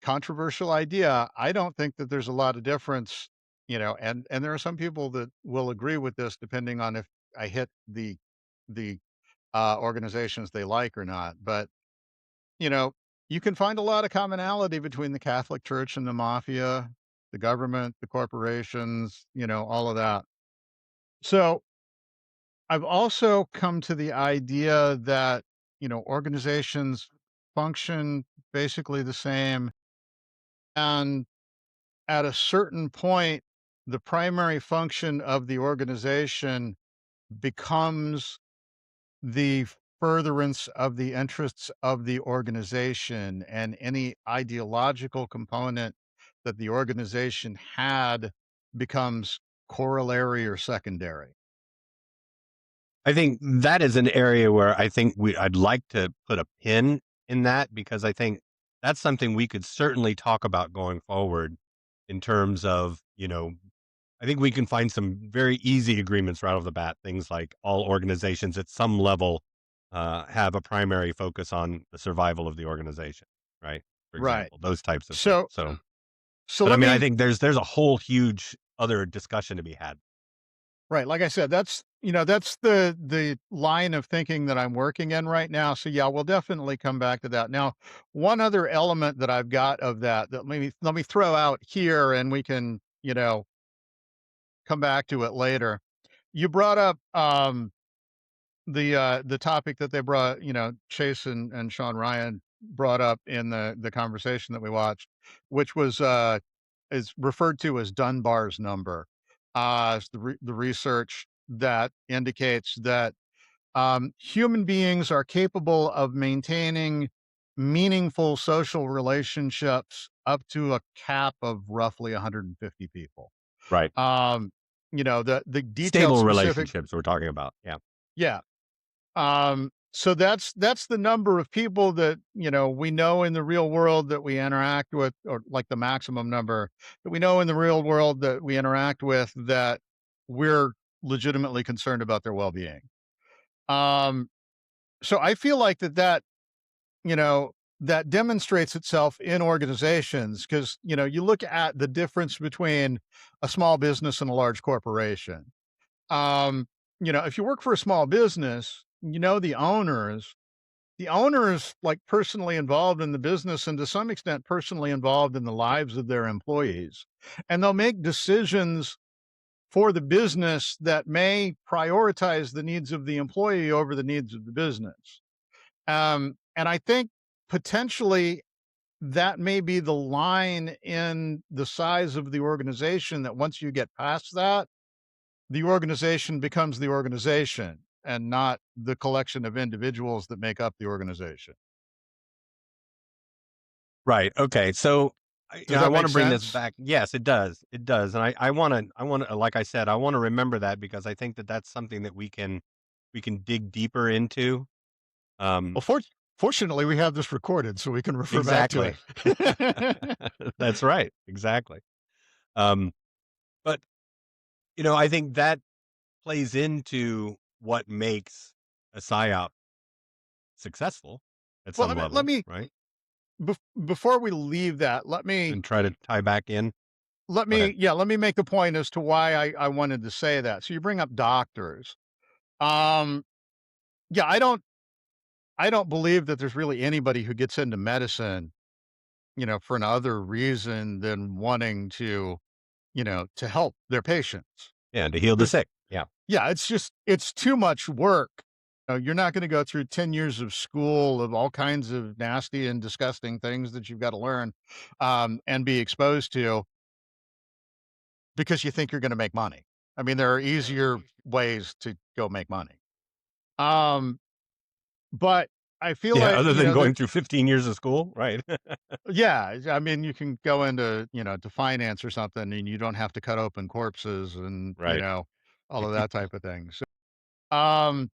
Speaker 2: controversial idea. I don't think that there's a lot of difference, and there are some people that will agree with this depending on if I hit the organizations they like or not. But, you know, you can find a lot of commonality between the Catholic Church and the mafia, the government, the corporations, all of that. So I've also come to the idea that, organizations function basically the same. And at a certain point, the primary function of the organization becomes the furtherance of the interests of the organization, and any ideological component that the organization had becomes corollary or secondary.
Speaker 1: I think that is an area where I'd like to put a pin in that because I think that's something we could certainly talk about going forward in terms of, I think we can find some very easy agreements right off the bat. Things like all organizations at some level have a primary focus on the survival of the organization, right? For
Speaker 2: Right.
Speaker 1: example, those types of things.
Speaker 2: So so
Speaker 1: But I
Speaker 2: let
Speaker 1: mean, I
Speaker 2: me
Speaker 1: think there's a whole huge other discussion to be had.
Speaker 2: right, like I said, that's the line of thinking that I'm working in right now. So yeah, we'll definitely come back to that. Now, one other element that I've got of that maybe let me throw out here, and we can, come back to it later. You brought up the topic that they brought, Chase and Sean Ryan brought up in the conversation that we watched, which was is referred to as Dunbar's number. It's the research that indicates that Human beings are capable of maintaining meaningful social relationships up to a cap of roughly 150 people.
Speaker 1: Right.
Speaker 2: Um, the detailed
Speaker 1: Stable
Speaker 2: specific,
Speaker 1: relationships we're talking about. Yeah.
Speaker 2: yeah. So that's the number of people that, we know in the real world that we interact with, or like the maximum number that we know in the real world that we interact with, that we're legitimately concerned about their well-being. Um, so I feel like you know, that demonstrates itself in organizations because, you look at the difference between a small business and a large corporation. Um, if you work for a small business, the owner is like personally involved in the business and to some extent personally involved in the lives of their employees. And they'll make decisions for the business that may prioritize the needs of the employee over the needs of the business. And I think potentially that may be the line in the size of the organization that once you get past that, the organization becomes the organization and not the collection of individuals that make up the organization.
Speaker 1: Right. Okay. So,
Speaker 2: Does
Speaker 1: I
Speaker 2: that
Speaker 1: want
Speaker 2: make
Speaker 1: to bring this
Speaker 2: sense?
Speaker 1: back. Yes, it does. It does. And I want to, like I said, I want to remember that because I think that that's something that we can dig deeper into. Um,
Speaker 2: Well, fortunately, we have this recorded, so we can refer back to
Speaker 1: exactly.
Speaker 2: it.
Speaker 1: That's right. Exactly. Um, but I think that plays into what makes a psyop successful at
Speaker 2: Well,
Speaker 1: some
Speaker 2: let
Speaker 1: level,
Speaker 2: me
Speaker 1: right?
Speaker 2: before we leave that,
Speaker 1: And try to tie back in. Go ahead.
Speaker 2: let me make the point as to why I wanted to say that. So you bring up doctors. Um, yeah, I don't believe that there's really anybody who gets into medicine, for another reason than wanting to help their patients.
Speaker 1: Yeah, to heal the
Speaker 2: There's
Speaker 1: sick. Yeah.
Speaker 2: Yeah, it's too much work. You're not gonna go through 10 years of school of all kinds of nasty and disgusting things that you've gotta learn, and be exposed to because you think you're gonna make money. I mean, there are easier ways to go make money. Um, but I feel
Speaker 1: Yeah,
Speaker 2: like,
Speaker 1: other than
Speaker 2: there
Speaker 1: going through 15 years of school, right?
Speaker 2: yeah, I mean, you can go into, to finance or something, and you don't have to cut open corpses and,
Speaker 1: Right.
Speaker 2: all of that type of thing. Um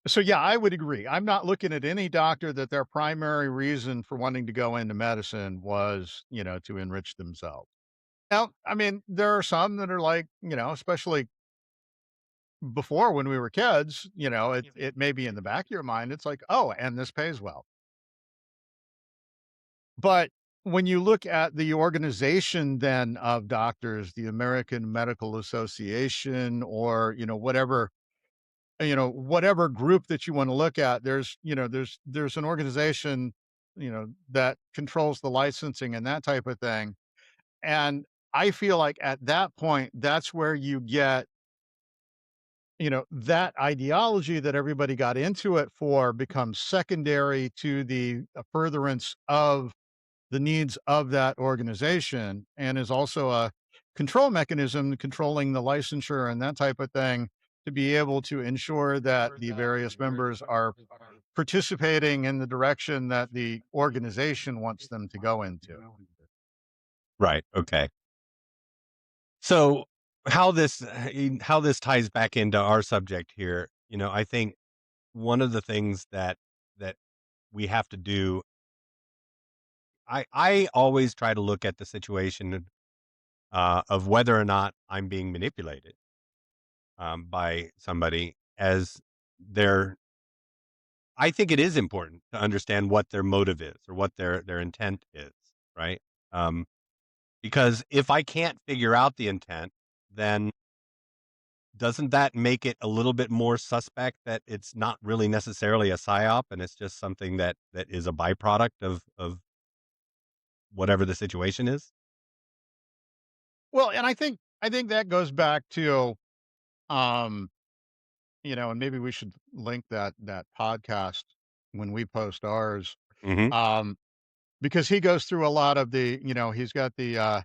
Speaker 2: So yeah, I would agree. I'm not looking at any doctor that their primary reason for wanting to go into medicine was, to enrich themselves. Now, I mean, there are some that are like, especially before when we were kids, it may be in the back of your mind. It's like, oh, and this pays well. But when you look at the organization then of doctors, the American Medical Association, or, whatever group that you want to look at, there's an organization, that controls the licensing and that type of thing. And I feel like at that point, that's where you get, that ideology that everybody got into it for becomes secondary to the furtherance of the needs of that organization, and is also a control mechanism controlling the licensure and that type of thing, to be able to ensure that the various members are participating in the direction that the organization wants them to go into.
Speaker 1: Right. Okay. So how this ties back into our subject here, I think one of the things that we have to do, I always try to look at the situation of whether or not I'm being manipulated by somebody as their I think it is important to understand what their motive is or what their intent is, right? Um, because if I can't figure out the intent, then doesn't that make it a little bit more suspect that it's not really necessarily a psyop and it's just something that is a byproduct of whatever the situation is?
Speaker 2: Well, and I think that goes back to, um, and maybe we should link that podcast when we post ours.
Speaker 1: Hmm.
Speaker 2: Um, because he goes through a lot of he's got the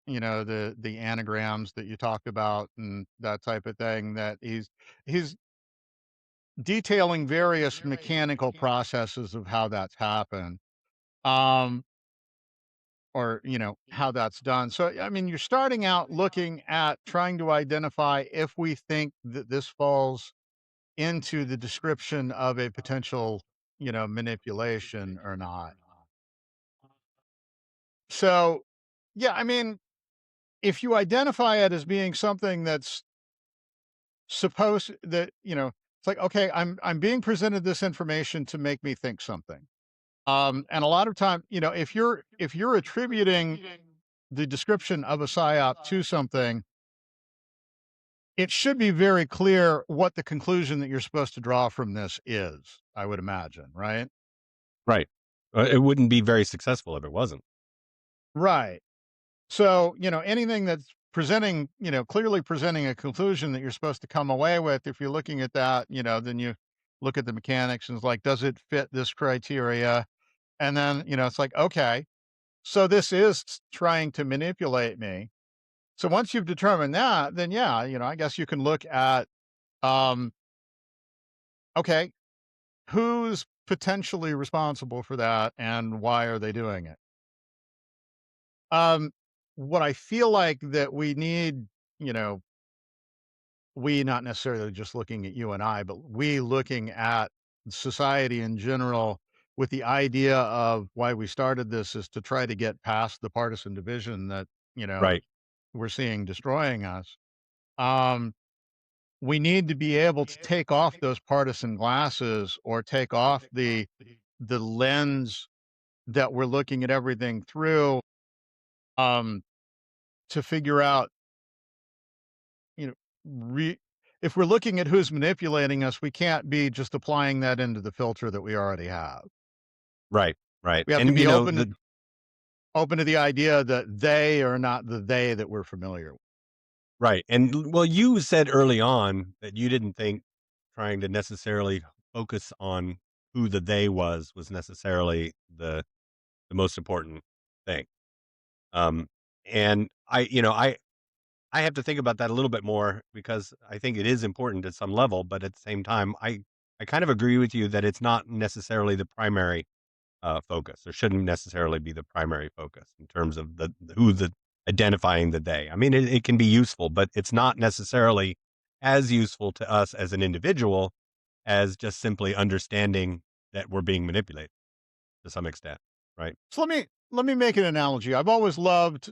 Speaker 2: anagrams that you talked about and that type of thing, that he's detailing various mechanical processes of how that's happened, um, or how that's done. So, I mean, you're starting out looking at trying to identify if we think that this falls into the description of a potential, manipulation or not. So, yeah, I mean, if you identify it as being something that's supposed that, it's like, okay, I'm being presented this information to make me think something. And a lot of time, if you're attributing the description of a psyop to something, it should be very clear what the conclusion that you're supposed to draw from this is, I would imagine, right?
Speaker 1: Right. It wouldn't be very successful if it wasn't.
Speaker 2: Right. So, anything that's presenting, clearly presenting a conclusion that you're supposed to come away with, if you're looking at that, then you look at the mechanics and it's like, does it fit this criteria? And then, it's like, okay, so this is trying to manipulate me. So once you've determined that, then yeah, I guess you can look at, um, okay, who's potentially responsible for that and why are they doing it? Um, what I feel like that we need, you know, we not necessarily just looking at you and I, but we looking at society in general with the idea of why we started this is to try to get past the partisan division that, you know,
Speaker 1: Right.
Speaker 2: we're seeing destroying us. Um, we need to be able to take off those partisan glasses or take off the lens that we're looking at everything through, um, to figure out, you know, if we're looking at who's manipulating us, we can't be just applying that into the filter that we already have.
Speaker 1: Right. Right.
Speaker 2: We have to
Speaker 1: And
Speaker 2: be
Speaker 1: the
Speaker 2: open to the idea that they are not the they that we're familiar with.
Speaker 1: right. And well, you said early on that you didn't think trying to necessarily focus on who the they was necessarily the most important thing. Um and I have to think about that a little bit more because I think it is important at some level, but at the same time I kind of agree with you that it's not necessarily the primary focus, or shouldn't necessarily be the primary focus in terms of the identifying the they. I mean, it can be useful, but it's not necessarily as useful to us as an individual as just simply understanding that we're being manipulated to some extent, right?
Speaker 2: So let me make an analogy. I've always loved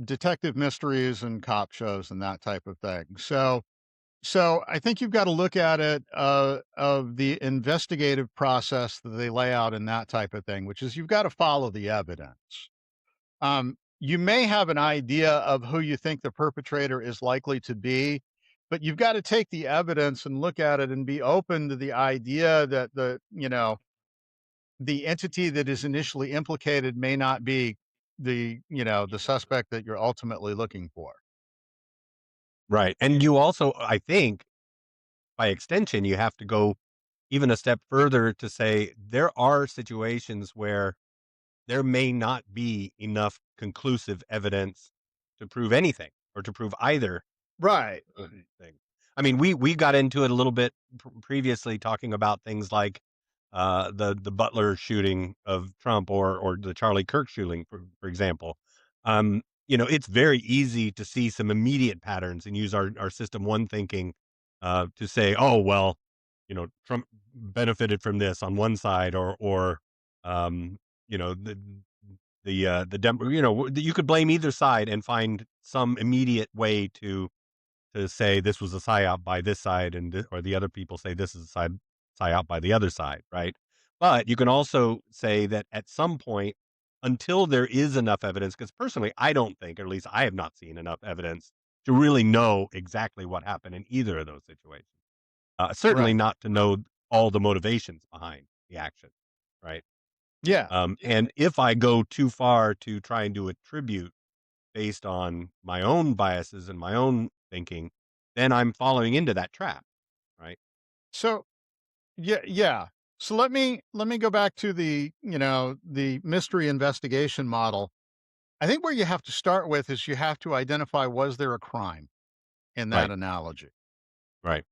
Speaker 2: detective mysteries and cop shows and that type of thing. So I think you've got to look at it of the investigative process that they lay out in that type of thing, which is you've got to follow the evidence. You may have an idea of who you think the perpetrator is likely to be, but you've got to take the evidence and look at it and be open to the idea that the entity that is initially implicated may not be the suspect that you're ultimately looking for.
Speaker 1: Right. And you also, I think, by extension, you have to go even a step further to say there are situations where there may not be enough conclusive evidence to prove anything or to prove either
Speaker 2: Right.
Speaker 1: thing. I mean, we got into it a little bit previously talking about things like the Butler shooting of Trump or the Charlie Kirk shooting, for example. It's very easy to see some immediate patterns and use our system one thinking to say, oh well, Trump benefited from this on one side, or um, you know the you could blame either side and find some immediate way to say this was a psyop by this side, or the other people say this is a psyop by the other side, right? But you can also say that at some point, until there is enough evidence, because personally, I don't think, or at least I have not seen enough evidence to really know exactly what happened in either of those situations. Certainly
Speaker 2: Right.
Speaker 1: not to know all the motivations behind the action, right?
Speaker 2: Yeah.
Speaker 1: And if I go too far to trying to attribute based on my own biases and my own thinking, then I'm falling into that trap, right?
Speaker 2: So yeah, yeah. So let me go back to the mystery investigation model. I think where you have to start with is you have to identify, was there a crime in that
Speaker 1: Right,
Speaker 2: analogy?
Speaker 1: right,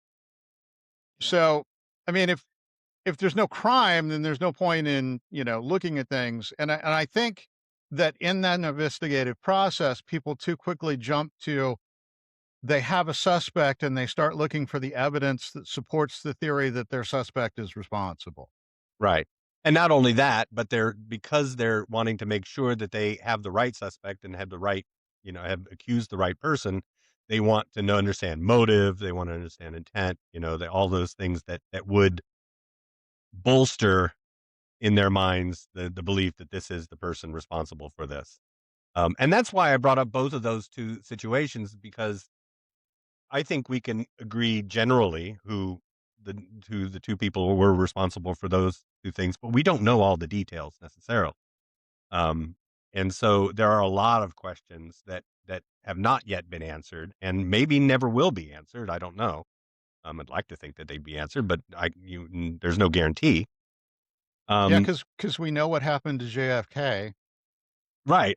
Speaker 2: So I mean, if there's no crime, then there's no point in, looking at things. And I think that in that investigative process, people too quickly jump to they have a suspect and they start looking for the evidence that supports the theory that their suspect is responsible.
Speaker 1: Right. And not only that, but because they're wanting to make sure that they have the right suspect and have the right, have accused the right person, they want to know, understand motive, they want to understand intent, all those things that would bolster in their minds the belief that this is the person responsible for this. And that's why I brought up both of those two situations because I think we can agree generally the the two people who were responsible for those two things, but we don't know all the details necessarily. Um, and so there are a lot of questions that have not yet been answered, and maybe never will be answered. I don't know. I'd like to think that they'd be answered, but there's no guarantee.
Speaker 2: Yeah,
Speaker 1: Um,
Speaker 2: because we know what happened to JFK.
Speaker 1: right.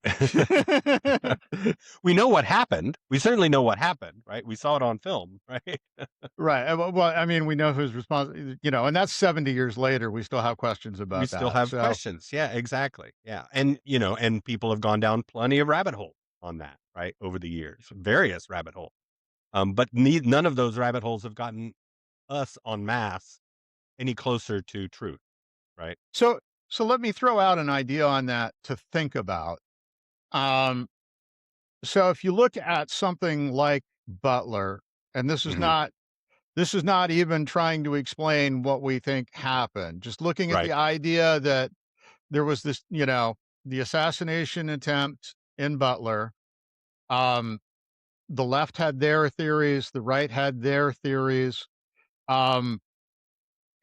Speaker 1: We know what happened. We certainly know what happened, right? We saw it on film, right?
Speaker 2: Right. Well, I mean, we know who's responsible, and that's 70 years later. We still have questions
Speaker 1: We
Speaker 2: about
Speaker 1: still
Speaker 2: that.
Speaker 1: have
Speaker 2: So,
Speaker 1: questions. Yeah, exactly. Yeah. And people have gone down plenty of rabbit holes on that, right? Over the years, various rabbit holes. But none of those rabbit holes have gotten us en masse any closer to truth, right?
Speaker 2: so, so let me throw out an idea on that to think about. Um, so if you look at something like Butler, and
Speaker 1: Hmm.
Speaker 2: this is not even trying to explain what we think happened, just looking at
Speaker 1: Right.
Speaker 2: the idea that there was this, the assassination attempt in Butler. Um, the left had their theories, the right had their theories. Um,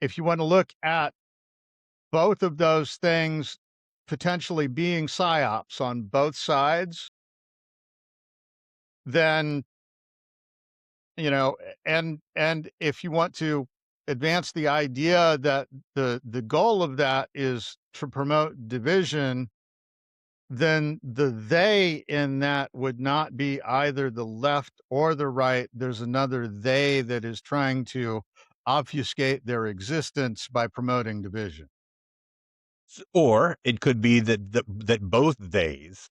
Speaker 2: if you want to look at both of those things potentially being psyops on both sides, then and if you want to advance the idea that the goal of that is to promote division, then the they in that would not be either the left or the right. There's another they that is trying to obfuscate their existence by promoting division.
Speaker 1: Or it could be that both theys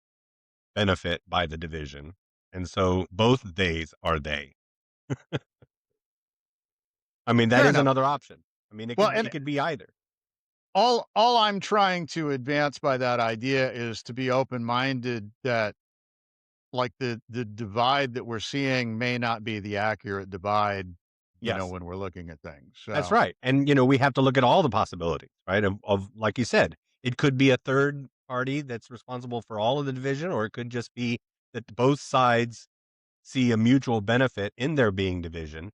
Speaker 1: benefit by the division, and so both theys are they. I mean, that
Speaker 2: Fair
Speaker 1: is
Speaker 2: enough.
Speaker 1: another option. I mean,
Speaker 2: Well,
Speaker 1: it
Speaker 2: and
Speaker 1: could be either.
Speaker 2: all I'm trying to advance by that idea is to be open-minded that, like, the divide that we're seeing may not be the accurate divide,
Speaker 1: Yes.
Speaker 2: when we're looking at things.
Speaker 1: That's
Speaker 2: So,
Speaker 1: right, and, we have to look at all the possibilities, right, of like you said, it could be a third party that's responsible for all of the division, or it could just be that both sides see a mutual benefit in there being division,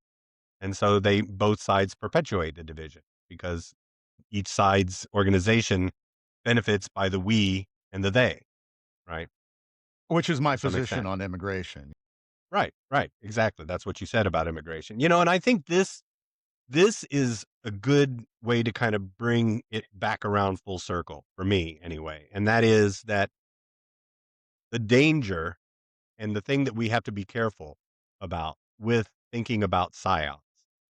Speaker 1: and so they both sides perpetuate the division because each side's organization benefits by the we and the they, right,
Speaker 2: which is my
Speaker 1: to some
Speaker 2: position
Speaker 1: extent.
Speaker 2: on immigration.
Speaker 1: Right, right, exactly, that's what you said about immigration, and I think this is a good way to kind of bring it back around full circle for me anyway. And that is that the danger and the thing that we have to be careful about with thinking about psyops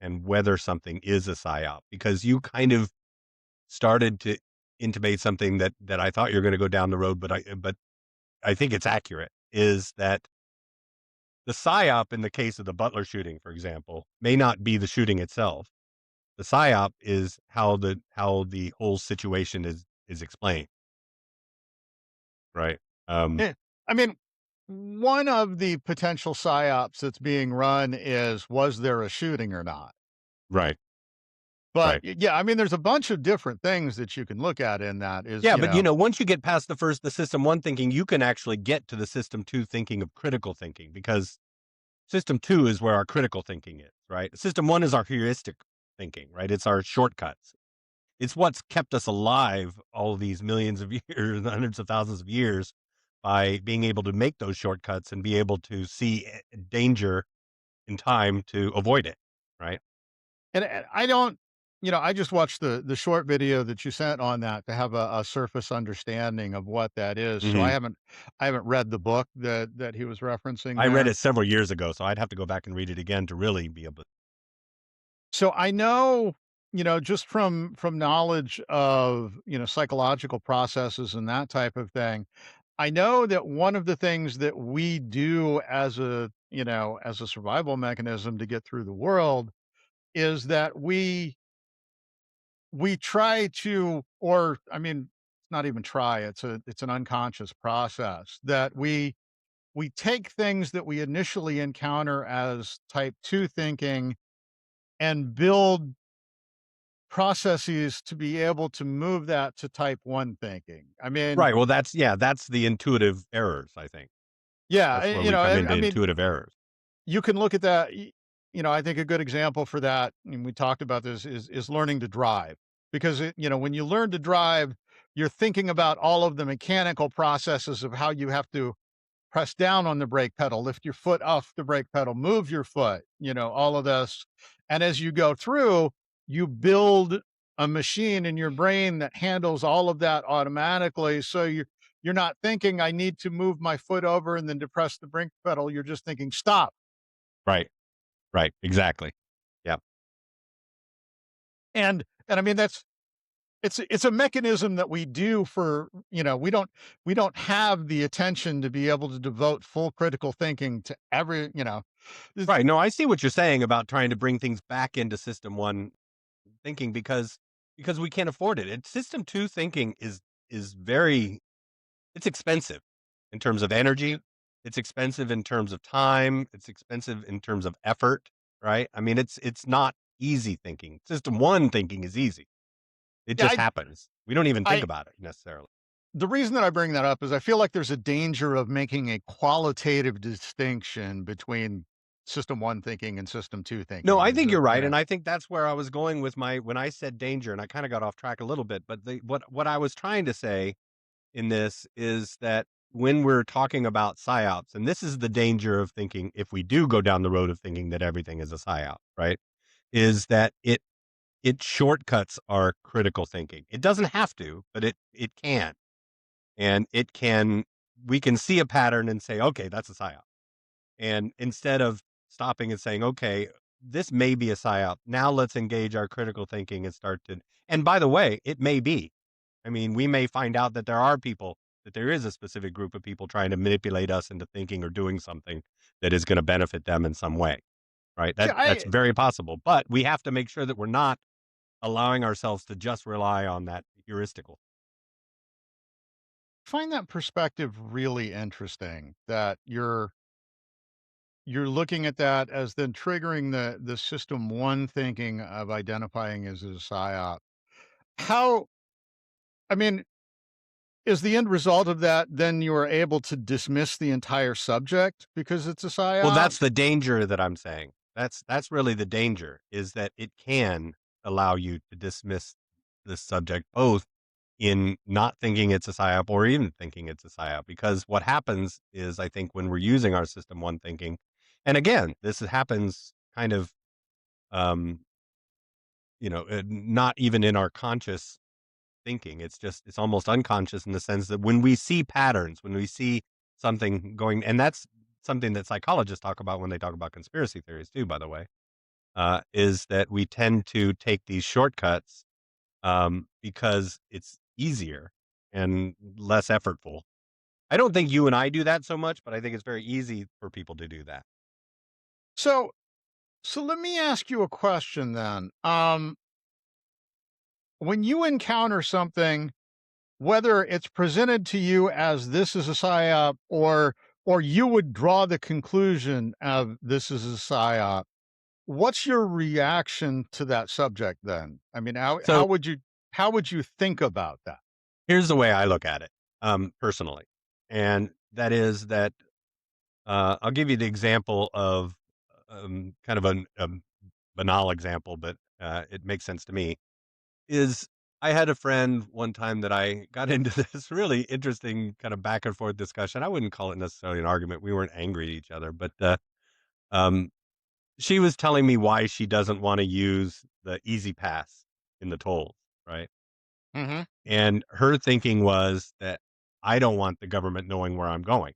Speaker 1: and whether something is a psyop, because you kind of started to intimate something that I thought you're going to go down the road, but I think it's accurate is that the psyop in the case of the Butler shooting, for example, may not be the shooting itself. The psyop is how the whole situation is explained, right? Um,
Speaker 2: Eh, I mean, one of the potential psyops that's being run is, was there a shooting or not?
Speaker 1: right,
Speaker 2: But
Speaker 1: right.
Speaker 2: yeah, I mean, there's a bunch of different things that you can look at in that is,
Speaker 1: Yeah, but, once you get past the system 1 thinking, you can actually get to the system 2 thinking of critical thinking because system 2 is where our critical thinking is, right? System 1 is our heuristic thinking, right? It's our shortcuts. It's what's kept us alive all these millions of years, hundreds of thousands of years by being able to make those shortcuts and be able to see danger in time to avoid it, right?
Speaker 2: and I don't, I just watched the short video that you sent on that to have a surface understanding of what that is. So
Speaker 1: Mhm.
Speaker 2: I haven't read the book that he was referencing
Speaker 1: I read
Speaker 2: there.
Speaker 1: it several years ago, so I'd have to go back and read it again to really be able to.
Speaker 2: So I know. just from knowledge of, psychological processes and that type of thing, I know that one of the things that we do as a survival mechanism to get through the world is that we try to, or I mean, it's not even try, it's an unconscious process that we take things that we initially encounter as type 2 thinking and build processes to be able to move that to type 1 thinking. I mean,
Speaker 1: Right, well, that's the intuitive errors, I think.
Speaker 2: yeah,
Speaker 1: That's where we come into
Speaker 2: I mean,
Speaker 1: intuitive errors.
Speaker 2: you can look at that. I think a good example for that, and we talked about this, is learning to drive. Because when you learn to drive, you're thinking about all of the mechanical processes of how you have to press down on the brake pedal, lift your foot off the brake pedal, move your foot, all of this. And as you go through, you build a machine in your brain that handles all of that automatically. So you're not thinking I need to move my foot over and then depress the brake pedal. You're just thinking stop.
Speaker 1: Right, right, exactly. Yeah.
Speaker 2: And I mean it's a mechanism that we do for, we don't have the attention to be able to devote full critical thinking to it's-
Speaker 1: Right, no, I see what you're saying about trying to bring things back into system 1 thinking because we can't afford it. And system 2 thinking is very it's expensive in terms of energy, it's expensive in terms of time, it's expensive in terms of effort, right? I mean, it's not easy thinking. System 1 thinking is easy. It
Speaker 2: yeah,
Speaker 1: just happens. We don't even think
Speaker 2: I
Speaker 1: about it necessarily.
Speaker 2: the reason that I bring that up is I feel like there's a danger of making a qualitative distinction between system 1 thinking and system 2
Speaker 1: No,
Speaker 2: thinking.
Speaker 1: I
Speaker 2: Is
Speaker 1: think
Speaker 2: it,
Speaker 1: you're right, and I think that's where I was going with my when I said danger, and I kinda got off track a little bit, but what I was trying to say in this is that when we're talking about psyops, and this is the danger of thinking if we do go down the road of thinking that everything is a psyop, right? Is that it shortcuts our critical thinking. It doesn't have to, but it can. And it can we can see a pattern and say, okay, that's a psyop. And instead of stopping and saying, okay, this may be a psyop. Now let's engage our critical thinking and start to and by the way, it may be. I mean, we may find out that there are people that there is a specific group of people trying to manipulate us into thinking or doing something that is going to benefit them in some way, right?
Speaker 2: yeah,
Speaker 1: That's very possible, but we have to make sure that we're not allowing ourselves to just rely on that heuristical.
Speaker 2: find that perspective really interesting that you're looking at that as then triggering the system 1 thinking of identifying as a psyop. How I mean, is the end result of that then you are able to dismiss the entire subject because it's a
Speaker 1: Well,
Speaker 2: psyop?
Speaker 1: that's the danger that I'm saying. That's really the danger is that it can allow you to dismiss this subject both in not thinking it's a psyop or even thinking it's a psyop. Because what happens is, I think, when we're using our system 1 thinking, and again, this happens kind of, um, not even in our conscious thinking. It's just it's almost unconscious in the sense that when we see patterns, when we see something going, and that's something that psychologists talk about when they talk about conspiracy theories too, by the way, is that we tend to take these shortcuts because it's easier and less effortful. I don't think you and I do that so much, but I think it's very easy for people to do that.
Speaker 2: So so let me ask you a question then. When you encounter something, whether it's presented to you as this is a psyop or you would draw the conclusion of this is a psyop, what's your reaction to that subject then? I mean,
Speaker 1: So
Speaker 2: how would you think about that?
Speaker 1: here's the way I look at it, personally, and that is that I'll give you the example of kind of a banal example, but it makes sense to me. Is I had a friend one time that I got into this really interesting kind of back and forth discussion. I wouldn't call it necessarily an argument. We weren't angry at each other, but um, she was telling me why she doesn't want to use the easy pass in the tolls, right?
Speaker 2: Mhm.
Speaker 1: And her thinking was that I don't want the government knowing where I'm going.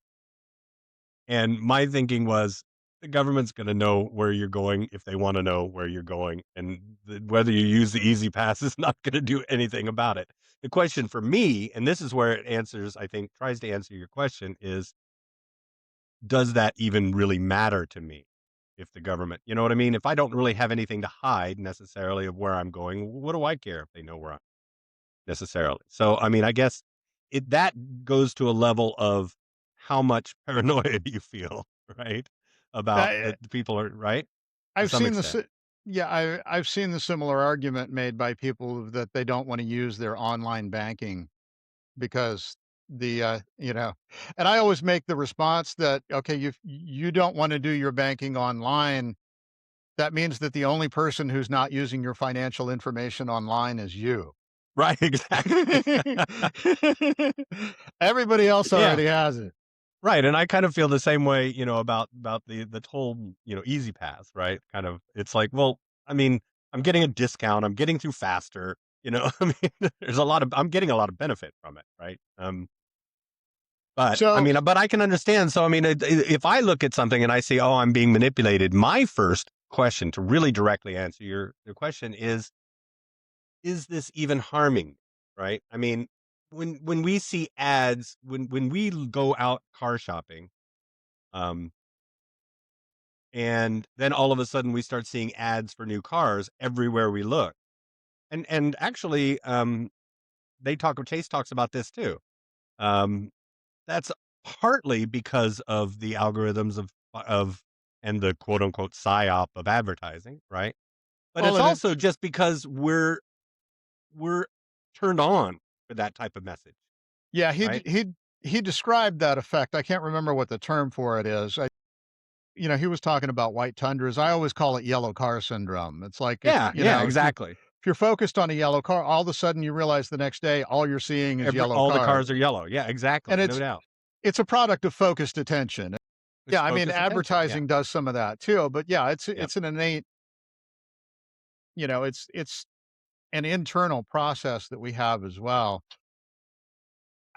Speaker 1: And my thinking was, the government's gonna know where you're going if they wanna know where you're going, and whether you use the easy pass is not gonna do anything about it. The question for me, and this is where it answers, I think, tries to answer your question, is does that even really matter to me? If the government, you know what I mean? If I don't really have anything to hide necessarily of where I'm going, what do I care if they know where I'm necessarily? So, I mean, I guess that goes to a level of how much paranoia you feel, right? About
Speaker 2: I,
Speaker 1: that people are right to
Speaker 2: I've
Speaker 1: some
Speaker 2: seen
Speaker 1: extent.
Speaker 2: yeah, I've seen the similar argument made by people that they don't want to use their online banking because and I always make the response that, okay, you don't want to do your banking online. That means that the only person who's not using your financial information online is you.
Speaker 1: Right, exactly.
Speaker 2: Everybody else
Speaker 1: Yeah.
Speaker 2: already has it.
Speaker 1: Right, and I kind of feel the same way, about the whole, easy pass, right? Kind of it's like, well, I mean, I'm getting a discount, I'm getting through faster, I mean, I'm getting a lot of benefit from it, right? But I
Speaker 2: So,
Speaker 1: mean, but I can understand. So I mean, if I look at something and I see, oh, I'm being manipulated, my first question to really directly answer your question is this even harming me? Right? I mean, when we see ads, when we go out car shopping, um, and then all of a sudden we start seeing ads for new cars everywhere we look. And actually, Chase talks about this too. Um, that's partly because of the algorithms of and the quote unquote psyop of advertising, right? But
Speaker 2: well,
Speaker 1: it's
Speaker 2: and
Speaker 1: also
Speaker 2: it's
Speaker 1: just because we're turned on for that type of message,
Speaker 2: yeah,
Speaker 1: right?
Speaker 2: he described that effect. I can't remember what the term for it is. He was talking about white tundras. I always call it yellow car syndrome. It's like if,
Speaker 1: Yeah, yeah, exactly.
Speaker 2: if you're focused on a yellow car, all of a sudden you realize the next day all you're seeing is yellow
Speaker 1: All the
Speaker 2: cars.
Speaker 1: cars are yellow. Yeah,
Speaker 2: And
Speaker 1: exactly. No doubt.
Speaker 2: it's a product of focused attention.
Speaker 1: It's
Speaker 2: Yeah, I mean
Speaker 1: focused attention. Yeah.
Speaker 2: advertising does some of that too, but yeah,
Speaker 1: Yep.
Speaker 2: it's an innate, it's an internal process that we have as well.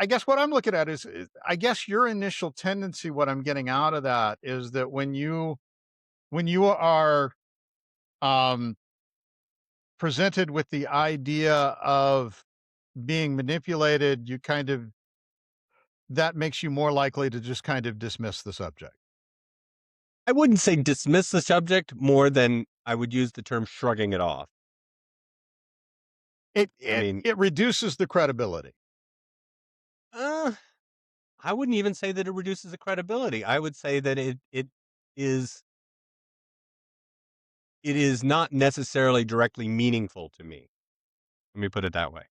Speaker 2: I guess what I'm looking at is I guess your initial tendency, what I'm getting out of that is that when you are um presented with the idea of being manipulated, you kind of that makes you more likely to just kind of dismiss the subject.
Speaker 1: I wouldn't say dismiss the subject more than I would use the term shrugging it off.
Speaker 2: It
Speaker 1: I
Speaker 2: it
Speaker 1: mean,
Speaker 2: it reduces the credibility
Speaker 1: uh, I wouldn't even say that it reduces the credibility. I would say that is it is not necessarily directly meaningful to me. Let me put it that way.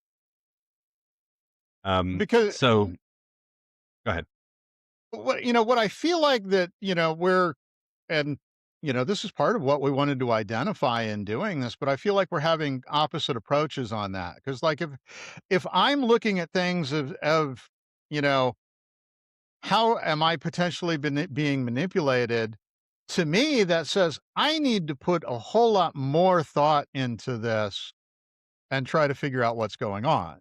Speaker 2: because
Speaker 1: So go ahead.
Speaker 2: what I feel like that, we're and this is part of what we wanted to identify in doing this, but I feel like we're having opposite approaches on that. Because like if I'm looking at things of, you know, how am I potentially being manipulated? To me, that says I need to put a whole lot more thought into this and try to figure out what's going on.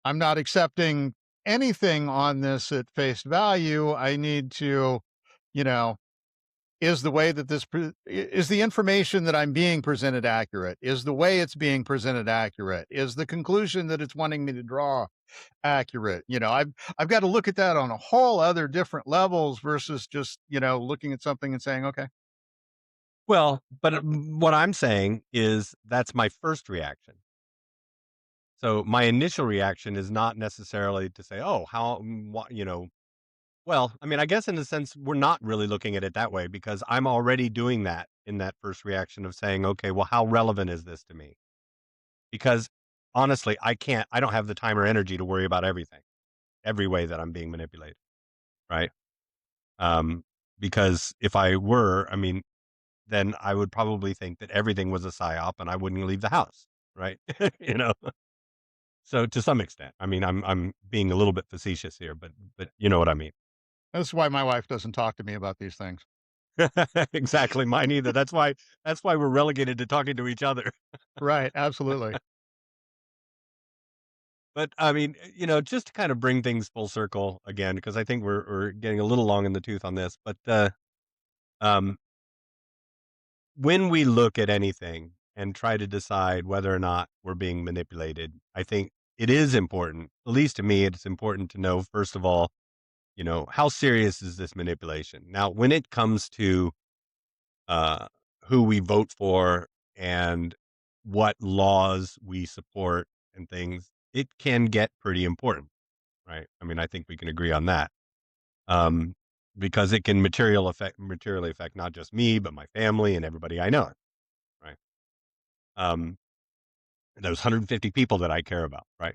Speaker 2: I'm not accepting anything on this at face value. I need to, you know, is the way that is the information that I'm being presented accurate? Is the way it's being presented accurate? Is the conclusion that it's wanting me to draw accurate? I've got to look at that on a whole other different levels versus just, looking at something and saying, okay.
Speaker 1: Well, but what I'm saying is that's my first reaction. So my initial reaction is not necessarily to say, "Oh, well, I mean, I guess in a sense we're not really looking at it that way because I'm already doing that in that first reaction of saying, "Okay, well, how relevant is this to me?" Because honestly, I don't have the time or energy to worry about everything, every way that I'm being manipulated, right? Um, because if I were, I mean, then I would probably think that everything was a psyop and I wouldn't leave the house, right? you know. So to some extent, I mean, I'm being a little bit facetious here, but you know what I mean.
Speaker 2: That's why my wife doesn't talk to me about these things.
Speaker 1: Exactly, mine either. That's why we're relegated to talking to each other.
Speaker 2: Right. Absolutely.
Speaker 1: But I mean, just to kind of bring things full circle again, because I think we're getting a little long in the tooth on this. But Um, when we look at anything and try to decide whether or not we're being manipulated, I think it is important, at least to me, it's important to know, first of all, how serious is this manipulation? Now, when it comes to uh, who we vote for and what laws we support and things, it can get pretty important, right? I mean, I think we can agree on that. Um, because it can materially affect not just me, but my family and everybody I know, right? Um, those 150 people that I care about, right?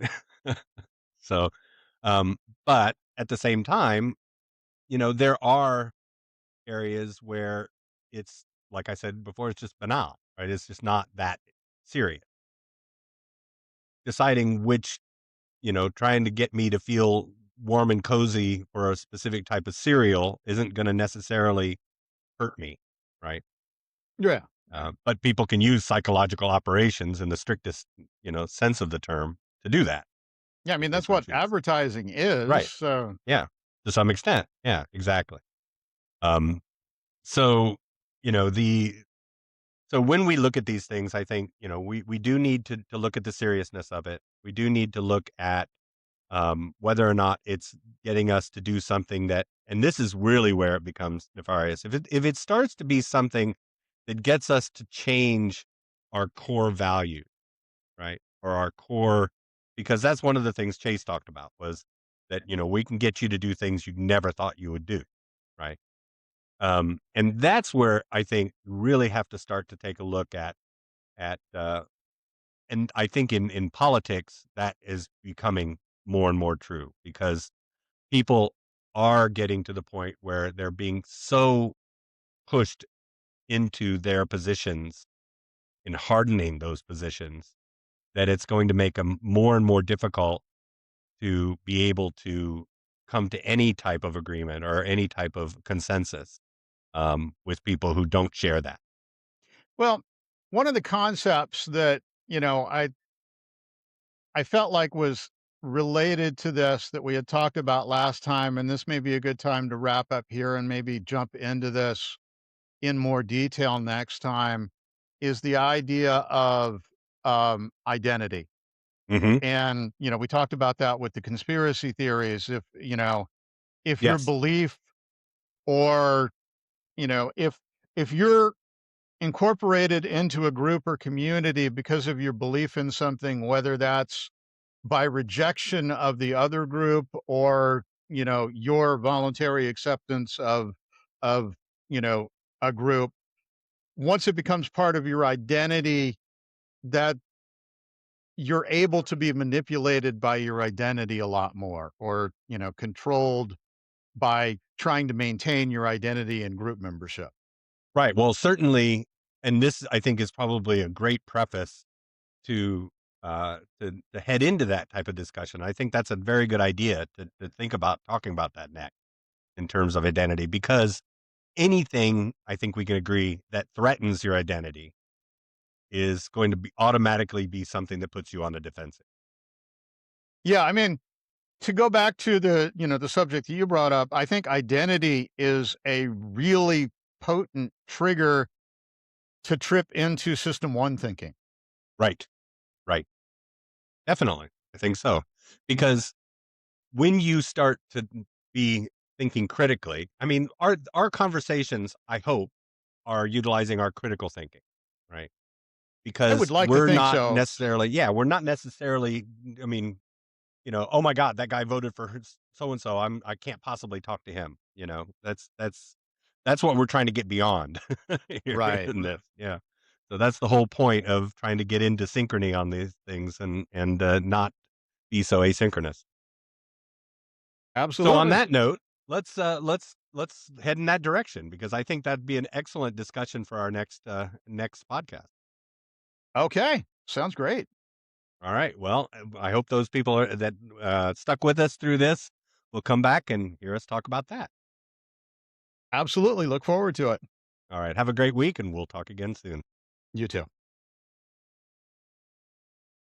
Speaker 1: So, um, but at the same time, there are areas where it's like I said before, it's just banal, right? It's just not that serious. Deciding which, trying to get me to feel warm and cozy for a specific type of cereal isn't going to necessarily hurt me, right?
Speaker 2: Yeah.
Speaker 1: But people can use psychological operations in the strictest, sense of the term to do that
Speaker 2: Yeah, I
Speaker 1: if
Speaker 2: mean,
Speaker 1: they
Speaker 2: that's
Speaker 1: so
Speaker 2: what
Speaker 1: choose.
Speaker 2: advertising is,
Speaker 1: Right.
Speaker 2: so
Speaker 1: Yeah. To some extent. Yeah. Exactly. Um. So, you know the So when we look at these things, I think, we do need to look at the seriousness of it. We do need to look at whether or not it's getting us to do something that, and this is really where it becomes nefarious. If it starts to be something that gets us to change our core value, right, or our core, because that's one of the things Chase talked about was that we can get you to do things you never thought you would do, right? And that's where I think you really have to start to take a look at and I think in politics that is becoming more and more true because people are getting to the point where they're being so pushed into their positions and hardening those positions that it's going to make them more and more difficult to be able to come to any type of agreement or any type of consensus with people who don't share that.
Speaker 2: well, one of the concepts that, I felt like was related to this that we had talked about last time, and this may be a good time to wrap up here and maybe jump into this in more detail next time, is the idea of, identity.
Speaker 1: Hmm.
Speaker 2: And, we talked about that with the conspiracy theories. If your
Speaker 1: Yes.
Speaker 2: belief or, if you're incorporated into a group or community because of your belief in something, whether that's by rejection of the other group or, your voluntary acceptance of, you know, a group, once it becomes part of your identity, that you're able to be manipulated by your identity a lot more or, controlled by trying to maintain your identity and group membership.
Speaker 1: Right. Well, certainly, and this I think is probably a great preface to head into that type of discussion. I think that's a very good idea to think about talking about that next in terms of identity, because anything I think we can agree that threatens your identity is going to be automatically be something that puts you on the defensive.
Speaker 2: Yeah, I mean, to go back to the subject that you brought up, I think identity is a really potent trigger to trip into system 1 thinking.
Speaker 1: Right. Right. Definitely. I think so. Because when you start to be thinking critically, I mean, our conversations, I hope, are utilizing our critical thinking, right?
Speaker 2: I would
Speaker 1: Because
Speaker 2: like to
Speaker 1: we're
Speaker 2: think
Speaker 1: not
Speaker 2: so.
Speaker 1: necessarily, yeah, we're not necessarily, I mean, oh my God, that guy voted for so and so. I can't possibly talk to him. That's what we're trying to get beyond here
Speaker 2: Right.
Speaker 1: in this. Yeah. So that's the whole point of trying to get into synchrony on these things and not be so asynchronous. So on
Speaker 2: Absolutely.
Speaker 1: that note, let's head in that direction because I think that'd be an excellent discussion for our next podcast.
Speaker 2: Okay. Sounds great.
Speaker 1: All right. Well, I hope those people that stuck with us through this will come back and hear us talk about that.
Speaker 2: Absolutely. Look forward to it.
Speaker 1: All right. Have a great week, and we'll talk again soon.
Speaker 2: You too.